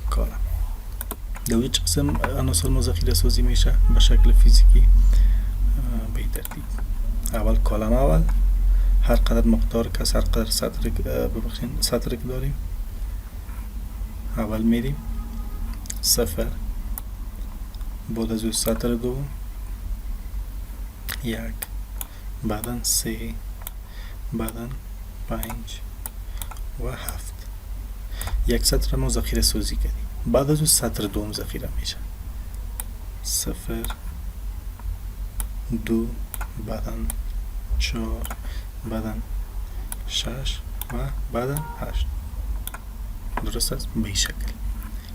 کالم در هیچ قسم عناصر ما ذخیره سازی میشه به شکل فیزیکی به این ترتیب. اول کالم اول هر قدر مقدار که هر قدر سطر که داریم اول میریم 0 بعد از سطر دوم 1 بعدا 3 بعدا 5 و 7. یک سطر ما ذخیره سازی کردیم. بعد از سطر دوم ذخیره میشه 0 2 بعدا 4 بعدا 6 و بعدا 8. درست است؟ به این شکل.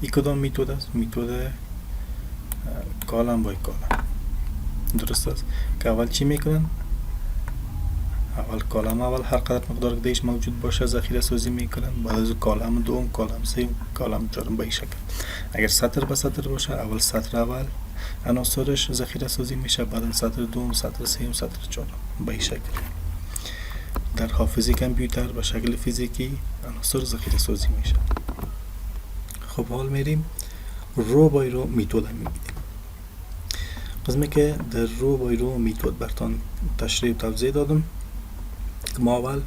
این کدام میتود است؟ میتود کالم بای کالم. درست است؟ که اول چی میکنن؟ اول کالم اول هر قدر مقدار دیش موجود باشه ذخیره سازی میکنن. بعد از کالم دوم، کالم سوم، کالم چهارم به این شکل. اگر سطر به سطر باشه اول سطر اول عناصرش ذخیره سازی میشه، بعد سطر دوم، سطر سوم، سطر چهارم به این شکل. در حافظه کامپیوتر به شکل فیزیکی عناصر ذخیره سازی میشه. خب حال میریم رو بای رو میتود میبینیم. قسمی که در رو بای رو میتود براتون تشریح و توضیح دادم. ما اول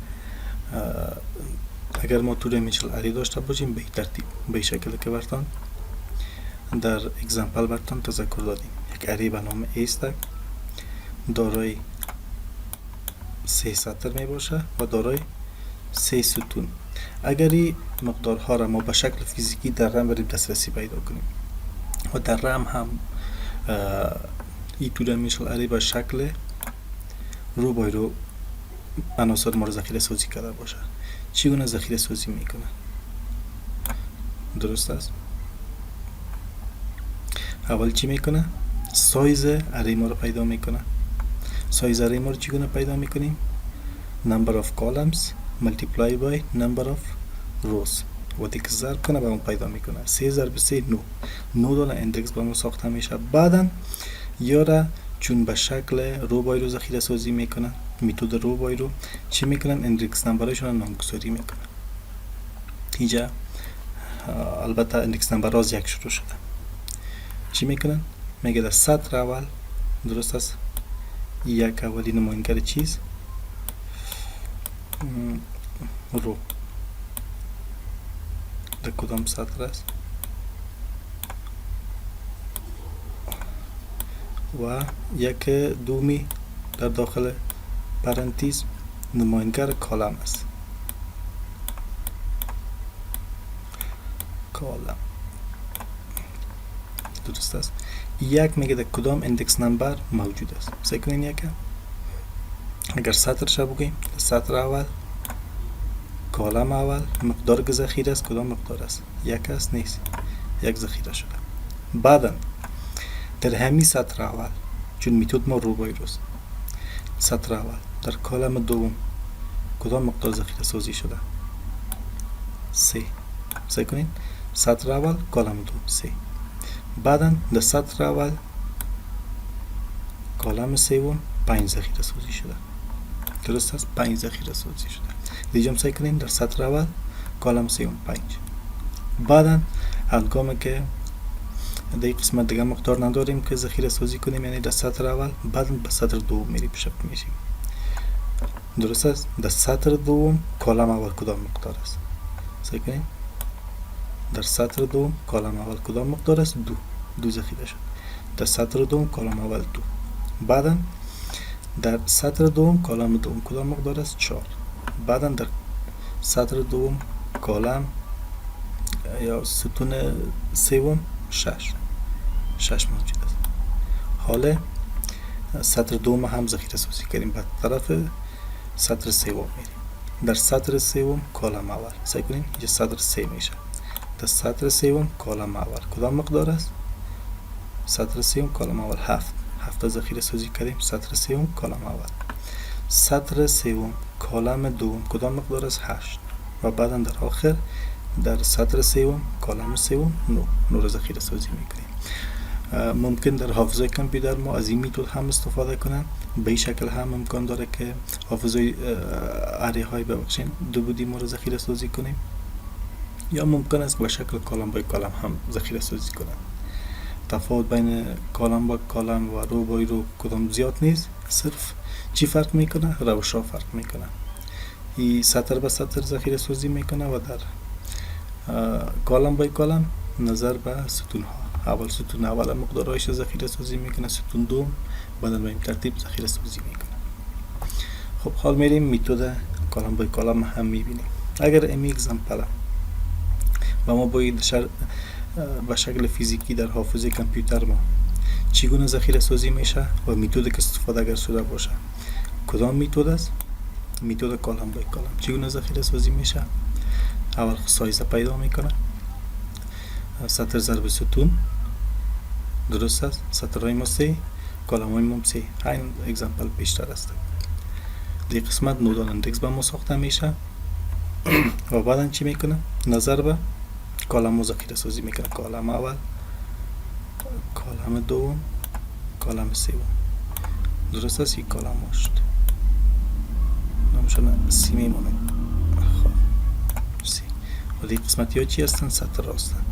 اگر ما تو ریمیشل اری داشته باشیم به این ترتیب به این شکل که براتون در اگزمپل براتون تذکر دادیم. یک اری به نام ایستک دارای 3 سطر می باشه و دارای 3 ستون. اگر این مقدارها را ما به شکل فیزیکی در رم بریم دسترسی پیدا کنیم و در رم هم این تو ریمیشل اری به شکل رو بای رو عناصر ما را ذخیره سازی کرده باشه، چگونه ذخیره سازی میکنه؟ درست است؟ اول چی میکنه؟ سایز اری ما رو پیدا میکنه. سایز اری ما رو چگونه پیدا میکنیم؟ number of columns multiply by number of rows و دیگه ضرب کنه به اون پیدا میکنه. 3 ضرب 3 9 دونه اندکس با ما ساخته میشه. بعدا یاره چون به شکل رو بای رو ذخیره سازی میکنه، میتود رو بای رو چی میکنن؟ اندکس نمبرشون نامگذاری میکنن. اینجا البته اندکس نمبر از 1 شروع شده. چی میکنن؟ میگه در سطر اول درست است یک اولی نماینگر چیز رو در کدام سطر است و یک دومی در داخل پرانتز نماینگر کالم است. کالم درست است. یک میگه در کدام اندکس نمبر موجود است. سکنین یکم اگر سطر شو بگیم سطر اول کالم اول مقدار که ذخیره است کدام مقدار است؟ یک است؟ نیست، یک ذخیره شده. بعدا در همین سطر اول چون میتود ما رو بای روست، سطر اول در کالم دوم کدام مقدار ذخیره سازی شده؟ 3. سعی کنین سطر اول کالم دوم 3. بعدا در سطر اول کالم سوم 5 ذخیره سازی شده. درست است؟ 5 ذخیره سازی شده. دیگه هم سعی کنین در سطر اول کالم سوم 5. بعدا هنگامی که در این قسمت دیگه مقدار نداریم که ذخیره سازی کنیم، یعنی در سطر اول، بعد به سطر دوم میریم شفت میشیم. درست است؟ در سطر دوم کالم اول کدام مقدار است؟ سعی کنین در سطر دوم کالم اول کدام مقدار است؟ 2 ذخیره شد. در سطر دوم کالم اول 2. بعدا در سطر دوم کالم دوم کدام مقدار است؟ 4. بعدا در سطر دوم کالم یا ستون سوم 6 موجود است. حالا سطر دوم هم ذخیره سازی کردیم، به طرف سطر سوم میریم. در سطر سوم کالم اول سعی کنیم اینجا سطر 3 میشه. در سطر سوم کالم اول کدام مقدار است؟ سطر سوم کالم اول 7 ذخیره سازی کردیم. سطر سوم کالم اول. سطر سوم کالم دوم کدام مقدار است؟ 8. و بعدا در آخر در سطر سوم کالم سوم 9 ذخیره سازی میکنیم. ممکن در حافظه کامپیوتر ما از این میتود هم استفاده کنن. به این شکل هم امکان داره که حافظه اره های ببخشین دو بودی ما رو ذخیره سازی کنیم، یا ممکن است به شکل کالم با کالم هم ذخیره سازی کنن. تفاوت بین کالم با کالم و رو با رو کدام زیاد نیست، صرف چی فرق میکنه؟ روشا فرق میکنه. این سطر به سطر ذخیره سازی میکنه و در کالم با کالم نظر به ستون ها، اول ستون اول مقدارهایش ذخیره سازی میکنه، ستون دوم بعد به این ترتیب ذخیره سازی میکنه. خب حال میریم میتود کالم با کالم هم میبینیم. اگر امی اگزامپل و ما باید به شکل فیزیکی در حافظه کامپیوتر ما چگونه ذخیره سازی میشه و میتودی که استفاده اگر شده باشه کدام میتود است؟ میتود کالم با کالم. چگونه ذخیره سازی میشه؟ اول سایز پیدا میکنه، سطر ضرب ستون، درست است؟ سطرهای ما 3، کالم های ما 3. این اگزامپل پیشتر است. دی قسمت نودان اندکس به ما ساخته میشه و بعدا چی میکنه؟ نظر به کالم ذخیره سازی میکنه. کالم اول، کالم دوم، کالم سوم، درست است؟ یک کالم هاشت نمشون سی میمونه. خب سی و دیگه قسمتی ها چی هستن؟ سطر هستن.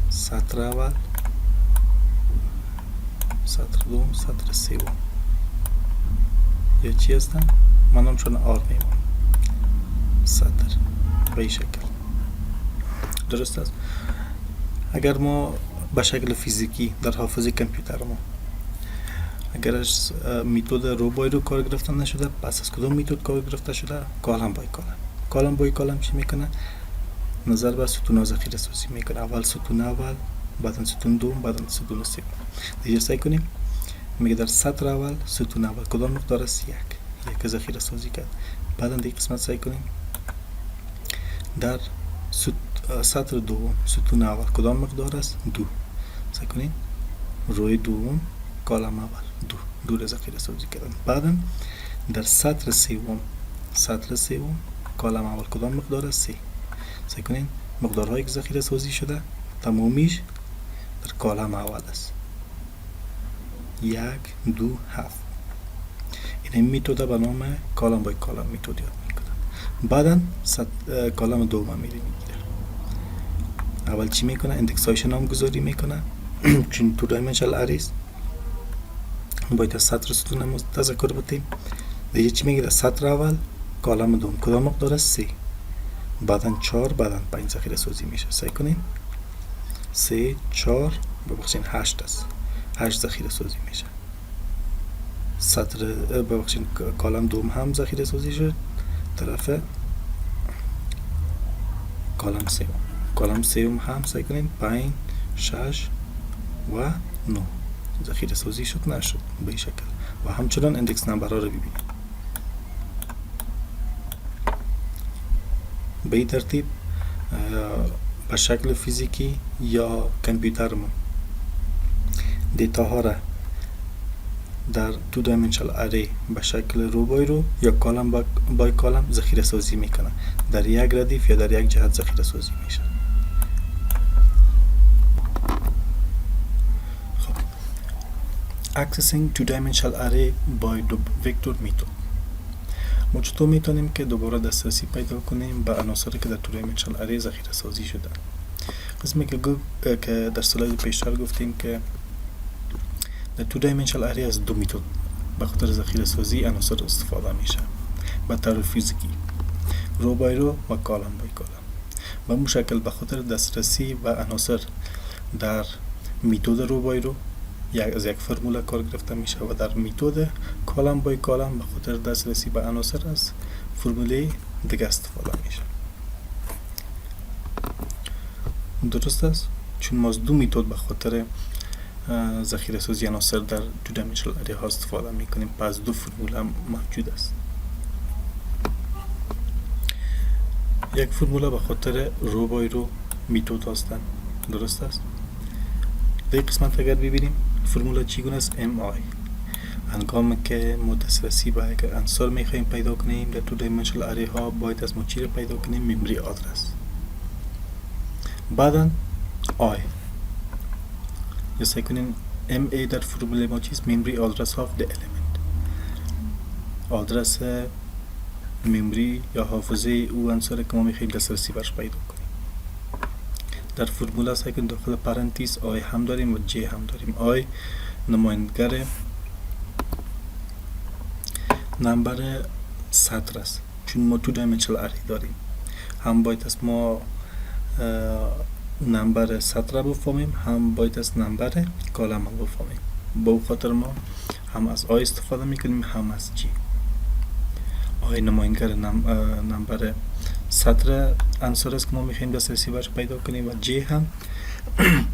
سطر اول، سطر دوم، سطر سوم یا چی هستن؟ من همشون آر میمونه. سطر به این شکل، درست است؟ اگر ما به شکل فیزیکی در حافظه کامپیوتر ما اگر از میتود رو بای رو کار گرفته نشده، پس از کدوم میتود کار گرفته شده؟ کالم بای کالم. کالم بای کالم چی میکنه؟ نظر به ستون ذخیره سازی میکنه. اول ستون اول، بعدا ستون دوم، بعدا ستون سوم. دیگه سعی کنیم. میگه در سطر اول ستون اول کدام مقدار است؟ یک ذخیره سازی کرد. بعدا دیگه قسمت سعی کنیم در سطر دوم ستون اول کدام مقدار است؟ 2. سعی کنین روی دوم کالم اول 2 ذخیره سازی کردن. بعدا در سطر سوم کالم اول کدام مقدار است؟ 3. سعی کنین مقدارهایی که ذخیره سازی شده تمامیش در کالم اول است. 1 2 7. این میتود به نام کالم بای کالم میتود یاد میکنن. بعدا کالم دوم میگیره. اول چی میکنه؟ اندکسایش نامگذاری میکنه چون تو دایمنشنال اریز باید از سطر ستون تذکر بتیم. دیگه چی میگه؟ در سطر اول کالم دوم کدام مقدار است؟ 3. بعدا 4، بعدا 5 ذخیره سازی میشه. سعی کنین 3 4 ببخشین 8 است. 8 ذخیره سازی میشه. سطر ببخشین کالم دوم هم ذخیره سازی شد طرف کالم سوم. کالم سوم هم سعی کنین 5 6 و 9 ذخیره سازی شد نشد به این شکل. و همچنان اندکس نمبرها رو ببینید. به این ترتیب به شکل فیزیکی یا کامپیوتر ما دیتا ها را در 2 dimensional array به شکل رو بای رو یا کالم بای کالم ذخیره سازی میکنه. در یک ردیف یا در یک جهت ذخیره سازی میشه. خب accessing 2 dimensional array by vector method. ما چطور میتونیم که دوباره دسترسی پیدا کنیم به عناصری که در 2 dimensional array ذخیره سازی شدن؟ قسمی که در سلاید پیشتر گفتیم که در 2 dimensional array از 2 میتود به خاطر ذخیره سازی عناصر استفاده میشه به طور فیزیکی، رو بای رو و کالم بای کالم. به این شکل به خاطر دسترسی به عناصر در میتود رو بای رو از یک فرموله کار گرفته میشه و در میتود کالم بای کالم به خاطر دسترسی به عناصر از فرموله دیگه استفاده میشه. درست است؟ چون ما از دو میتود به خاطر ذخیره سازی عناصر در دو دیمنشنال اری ها استفاده میکنیم، پس دو فرموله موجود است. یک فرموله به خاطر رو بای رو میتود هستند. درست است؟ در قسمت اگر ببینیم فرموله چگونه است؟ MI هنگامی که ما دسترسی به یک عنصر میخوایم پیدا کنیم در دو دیمنشنال اری ها، باید از ما چی رو پیدا کنیم؟ مموری آدرس. بعدا I یا سعی کنیم MA در فرموله ما چیست؟ مموری آدرس of the element، آدرس مموری یا حافظه او عنصر که ما میخوایم دسترسی برش پیدا کنیم. در فرموله سعی کنیم داخل پرانتز I هم داریم و J هم داریم. I نمایندگر نمبر سطر است، چون ما تو دیمنشنال اری داریم، هم باید از ما نمبر سطر بفهمیم، هم باید از نمبر کالم بفهمیم. با او خاطر ما هم از آی استفاده میکنیم هم از جی. آی نمایندگر نمبر سطر عنصر است که ما میخوایم دسترسی برش پیدا کنیم و جی هم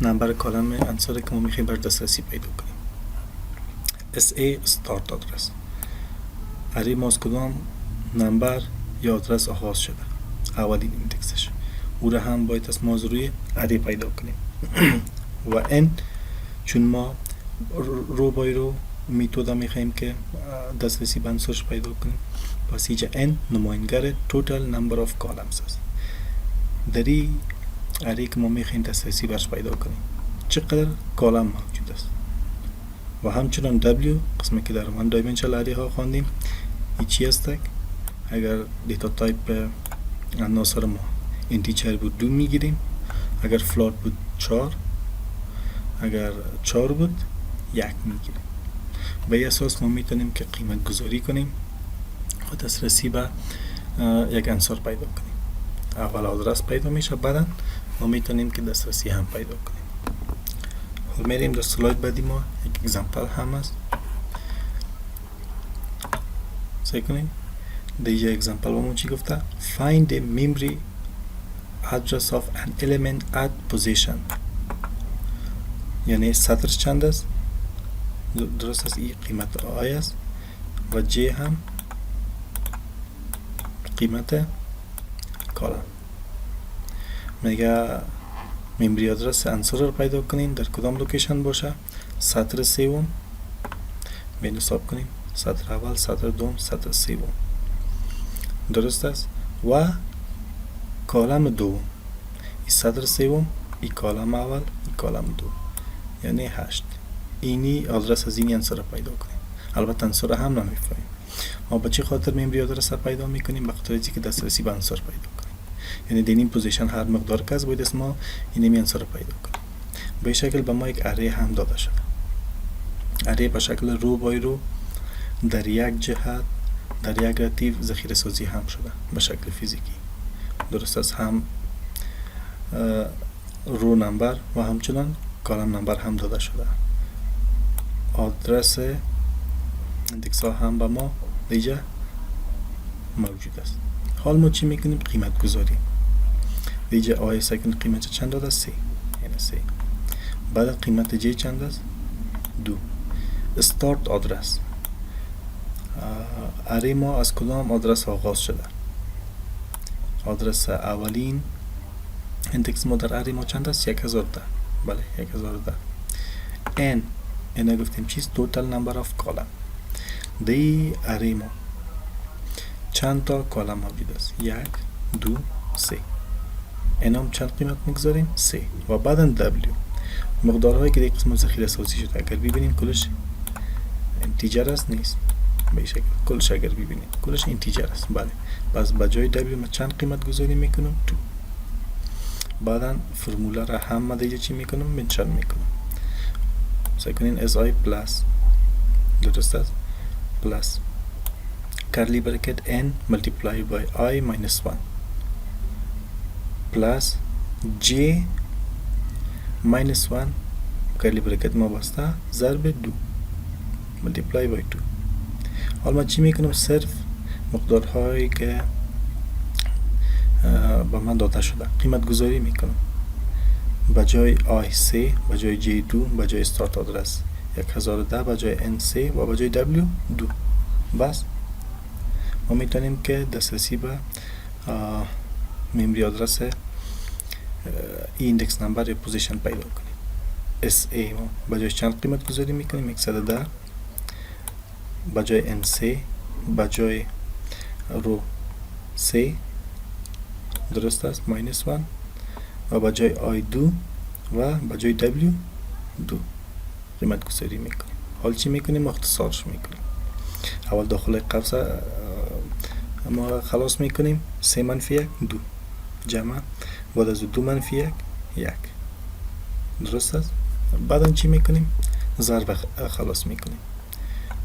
نمبر کالم عنصر که ما میخوایم برش دسترسی پیدا کنیم. SA start آدرس، اری ما از کدام نمبر یا آدرس آغاز شده، اولین ایندکسش، او را هم باید از ما از روی اری پیدا کنیم. و n چون ما رو بای رو میتودا میخوایم که دسترسی به عنصرش پیدا کنیم، پس اینجا n نمایندگر total number of columns است. در این اری که ما میخوایم دسترسی برش پیدا کنیم چقدر کالم موجود است. و همچنان w قسمی که در من دایمنشنال اری ها خواندیم این چی است؟ اگر دیتا تایپ عناصر ما اینتیجر بود 2 میگیریم، اگر فلات بود 4، اگر 4 بود 1 میگیریم. به این اساس ما میتونیم که قیمت گذاری کنیم و دسترسی به یک عنصر پیدا کنیم. اول آدرس پیدا میشه، بعدا ما میتونیم که دسترسی هم پیدا کنیم. حالا میریم در سلاید بعدی، ما یک اگزمپل هم هست. سعی کنیم در اینجا اگزمپل با ما چی گفته؟ find the memory address of an element at position، یعنی سطر چند است؟ درست است، این قیمت آی است و جی هم قیمت کالم. میگه مموری آدرس عنصر رو پیدا کنین در کدام لوکیشن باشه، سطر سوم بین حساب کنیم، سطر اول، سطر دوم، سطر سوم. درست است. و کالم دوم، این سطر سوم، این کالم اول، این کالم دوم، یعنی 8. اینی آدرس از این عنصر پیدا کنیم. البته عنصر هم نمیفهمیم. ما به چه خاطر مموری آدرس پیدا میکنیم؟ به خاطر اینکه دسترسی به عنصر پیدا کنیم. یعنی در این پوزیشن هر مقدار که از باید است ما این عنصر پیدا کنیم. به این شکل به ما یک اره هم داده شده. اره به شکل رو بای رو در یک جهت در یک رتیف ذخیره سازی هم شده به شکل فیزیکی. درست است، هم رو نمبر و همچنان کالم نمبر هم داده شده. آدرس ایندکس ها هم به ما دیگه موجود است. حال ما چی میکنیم؟ قیمت گذاری. دیگه آی سکن قیمت چند داده؟ 3، یعنی 3. بعد قیمت جی چند است؟ 2. استارت آدرس، اره ما از کدام آدرس آغاز شده؟ آدرس اولین ایندکس ما در اره ما چند است؟ 1010. بله 1010. n اینا گفتیم چیست؟ total number of column. دی اره ما چند تا کالم موجود است؟ 1 2 3. اینام چند قیمت میگذاریم؟ 3. و بعدا w مقدارهایی که در قسم ذخیره سازی شده اگر ببینیم کلش اینتیجر است؟ نیست. به شکل کلش اگر ببینیم کلش اینتیجر است. بله، پس به جای w ما چند قیمت گذاری میکنم؟ 2. بعدا فرموله را هم ما دیگه چی میکنم؟ منشن میکنم. سعی کنین as i پلاس، درست است، پلاس curly bracket n multiplied by I minus 1 plus j minus 1 کرلی برکت ما بسته ضرب 2 multiply by 2. حالا من چی میکنم؟ صرف مقدارهایی که با من داده شده قیمت گذاری میکنم. بجای I3 بجای J2 بجای start آدرس 1010 بجای N3 و بجای W2. بس ما میتونیم که دسترسی به مموری آدرس ایندکس نمبر یا پوزیشن پیدا کنیم. SA ما بجای چند قیمت گذاری میکنیم؟ 110 بجای N3 بجای رو 3 درست است ماینس 1 و بجای I2 و بجای W2 قیمت گذاری میکنیم. حال چی میکنیم؟ اختصارش میکنیم. اول داخل قوس ما خلاص میکنیم 3 منفی 1 2 جمع بعد از 2 منفی 1 1 درست است. بعدا چی میکنیم؟ ضرب خلاص میکنیم.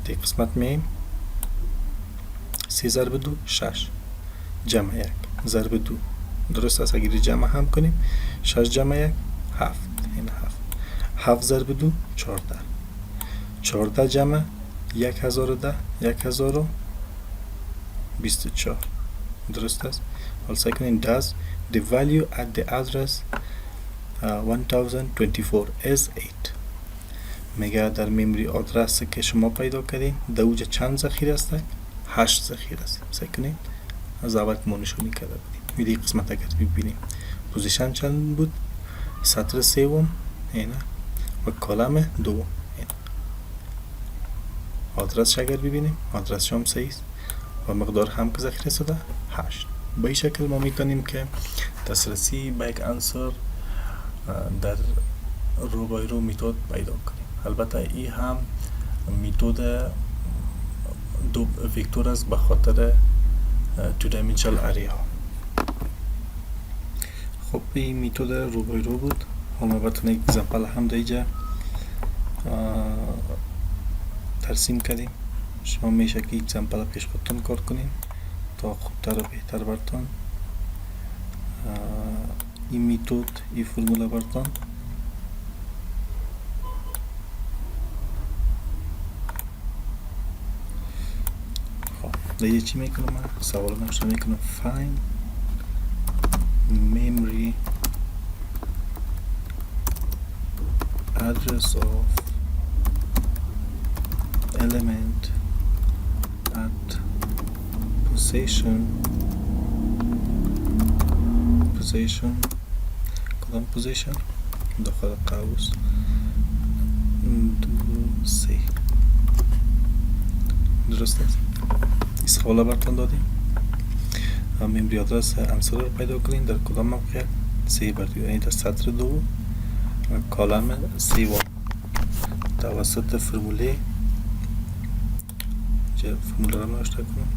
دی قسمت میایم 3 ضرب 2 6 جمع 1 ضرب 2 درست است. اگر جمع هم کنیم 6 جمع 1 7 این 7 7 ضرب 2 14 14 جمع 1010 1024 درست است. حالا سعی کنین does the value at the address 1024 is 8 میگه در مموری آدرس که شما پیدا کردین در اوجه چند ذخیره است؟ 8 ذخیره است. سعی کنین از اول که ما نشونی کرده بودیم ویدی قسمت اگر ببینیم پوزیشن چند بود؟ سطر سوم اینه و کالم دوم اینه. آدرس اگر ببینیم آدرس شما صحیح است و مقدار هم که ذخیره شده 8. به این شکل ما میتونیم که دسترسی به یک عنصر در رو بای رو میتود پیدا کنیم. البته این هم میتود دو وکتور است به خاطر تو دیمنشنال اری ها. خب این میتود رو بای رو بود. حالا براتون یک اگزمپل هم دیجا ترسیم کردیم. شما میشه که اگزمپل پیش خودتون کار کنین تا خوبتر و بهتر براتون این میتود این فرموله براتون دیگه چی میکنم؟ من سوال نوشته میکنم find memory address of element at position کدام position داخل قوس 2 درست است. این سوال براتون دادیم مموری آدرس عنصر رو پیدا کنین در کدام موقع 3 بردید یعنی در سطر 2 و کالم 3 توسط فرموله فرموله رو نوشته کنم.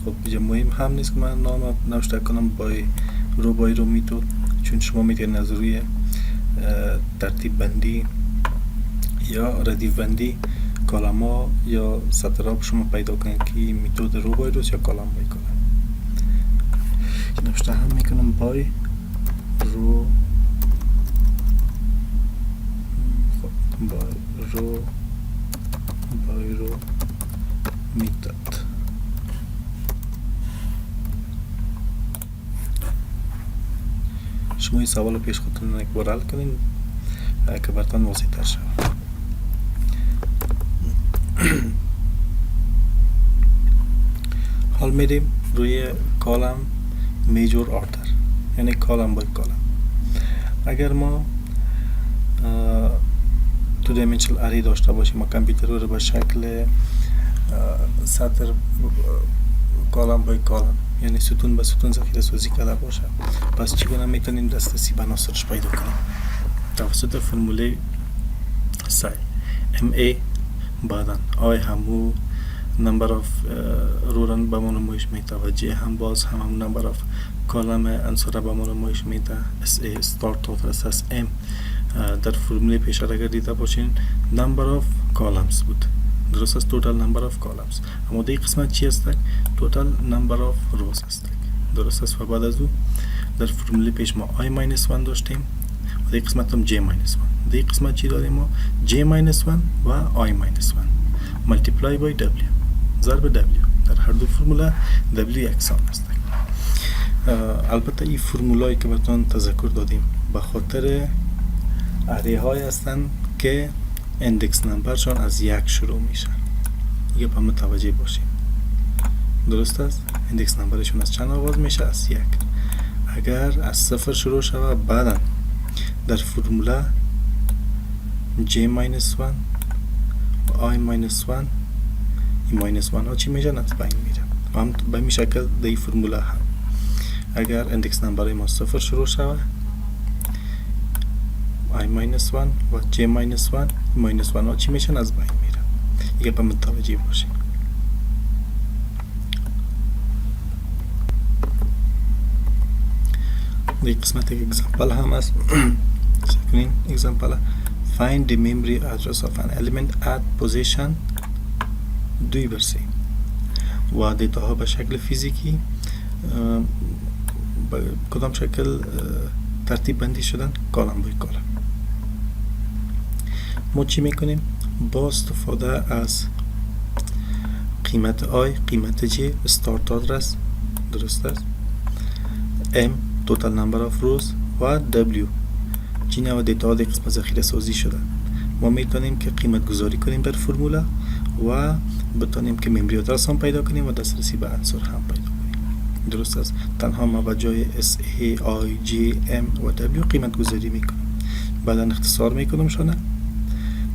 خب اینجا مهم هم نیست که من نام نوشته کنم بای رو میتود چون شما میتونید از روی ترتیب بندی یا ردیف بندی کالم ها یا سطر ها شما پیدا کنید که میتود رو بای روست یا کالم بای کالم. نوشته هم میکنم بای رو بای رو میتود. شما این سوال رو پیش خودتون یک بار حل کنین که براتون واضح تر شود. حال میریم روی کالم میجور آردر یعنی کالم بای کالم. اگر ما تو دیمنشنال اری داشته باشیم ما کامپیوتر رو به شکل سطر کالم بای کالم یعنی ستون به ستون ذخیره سازی کرده باشه پس چگونه میتونیم دسترسی به عناصرش پیدا کنیم؟ توسط فرموله سای MA بعدن آی همو نمبر آف رورن به ما نمایش میده و جی هم باز همون نمبر آف کالم عنصر به ما نمایش میده. SA start آدرس است. M در فرموله پیش اگر دیده باشین نمبر آف کالمز بود درست است توتال نمبر آف کالمز. اما دیگه قسمت چی است؟ توتال نمبر آف روز است درست است. و بعد از او در فرموله پیش ما I-1 داشتیم در قسمت هم J-1. در قسمت چی داریم ما؟ J-1 و I-1 multiply by W ضرب W. در هر دو فرموله W یکسان است. البته این فرمولایی که بهتون تذکر دادیم به خاطر اری های هستند که اندکس نمبرشان از 1 شروع میشن. دیگه با متوجه باشیم. درست است؟ اندکس نمبرشون از چند آغاز میشه؟ از 1. اگر از 0 شروع شوه بعدا در فرموله J-1 و I-1 این -1 ها چی میشن؟ از بین میره. و هم به این شکل در این فرموله هم اگر اندکس نمبر ما 0 شروع شوه I-1 و J-1 -1 ها چی میشن؟ از بین میره. دیگه به متوجه باشیم. در قسمت اگزامپل هم است. سکنین اگزامپل find the memory address of an element at position 2/3 و دیتا ها به شکل فیزیکی به کدام شکل ترتیب بندی شدن؟ کالم بای کالم. ما چی میکنیم؟ با استفاده از قیمت I، قیمت J، start address درست است، M total number of rows و W جین و دیتا در قسمت ذخیره سازی شده. ما میتونیم که قیمت گذاری کنیم در فرموله و بتونیم که ممری آدرس هم پیدا کنیم و دسترسی به عنصر هم پیدا کنیم. درست است؟ تنها ما به جای S, A, I, J, M و W قیمت گذاری میکنیم. بعدا اختصار میکنم شونه.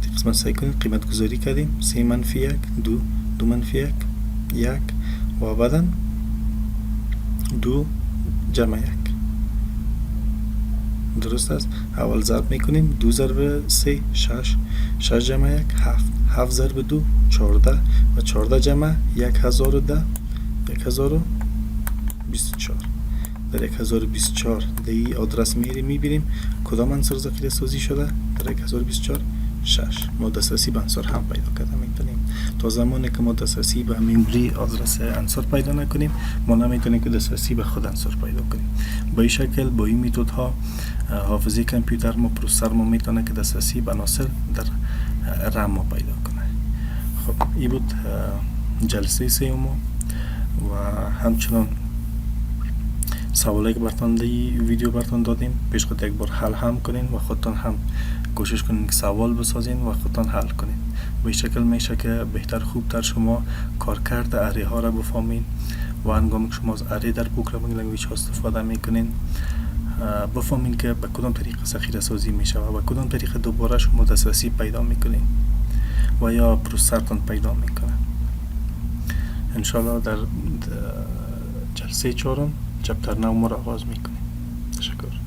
در قسمت سعی کنیم قیمت گذاری کردیم 3-1 2-1 1 و بعدا 2 جمع 1. درست است؟ اول ضرب میکنیم 2 ضرب 3 6 6 جمع 1 7 7 ضرب 2 14 و 14 جمع 1010 1024. در 1024 در این آدرس میبینیم کدام عنصر ذخیره سازی شده؟ در 1024 6. ما دسترسی به عنصر هم پیدا کرده میتونیم. تا زمانی که ما دسترسی به ممری آدرس عنصر پیدا نکنیم ما نمیتونیم که دسترسی به خود عنصر پیدا کنیم. با این شکل با این میتود ها حافظه کامپیوتر ما پروسسور ما میتونه که دسترسی به عناصر در رم ما پیدا کنه. خب این بود جلسه سوم و همچنان سوالایی که براتون در ویدیو براتون دادیم پیش خود یک بار حل هم کنین و خودتان هم کوشش کنین که سوال بسازین و خودتان حل کنین. به این شکل میشه که بهتر خوبتر شما کارکرد اری ها را بفهمین و هنگامی که شما از اری در پروگرامینگ لنگویج ها استفاده میکنین بفهمین که به کدام طریقه ذخیره سازی میشه و به کدام طریقه دوباره شما دسترسی پیدا میکنین و یا پروسسورتان پیدا میکنه. انشالله در جلسه 4 چپتر 9 ما را آغاز میکنیم. تشکر.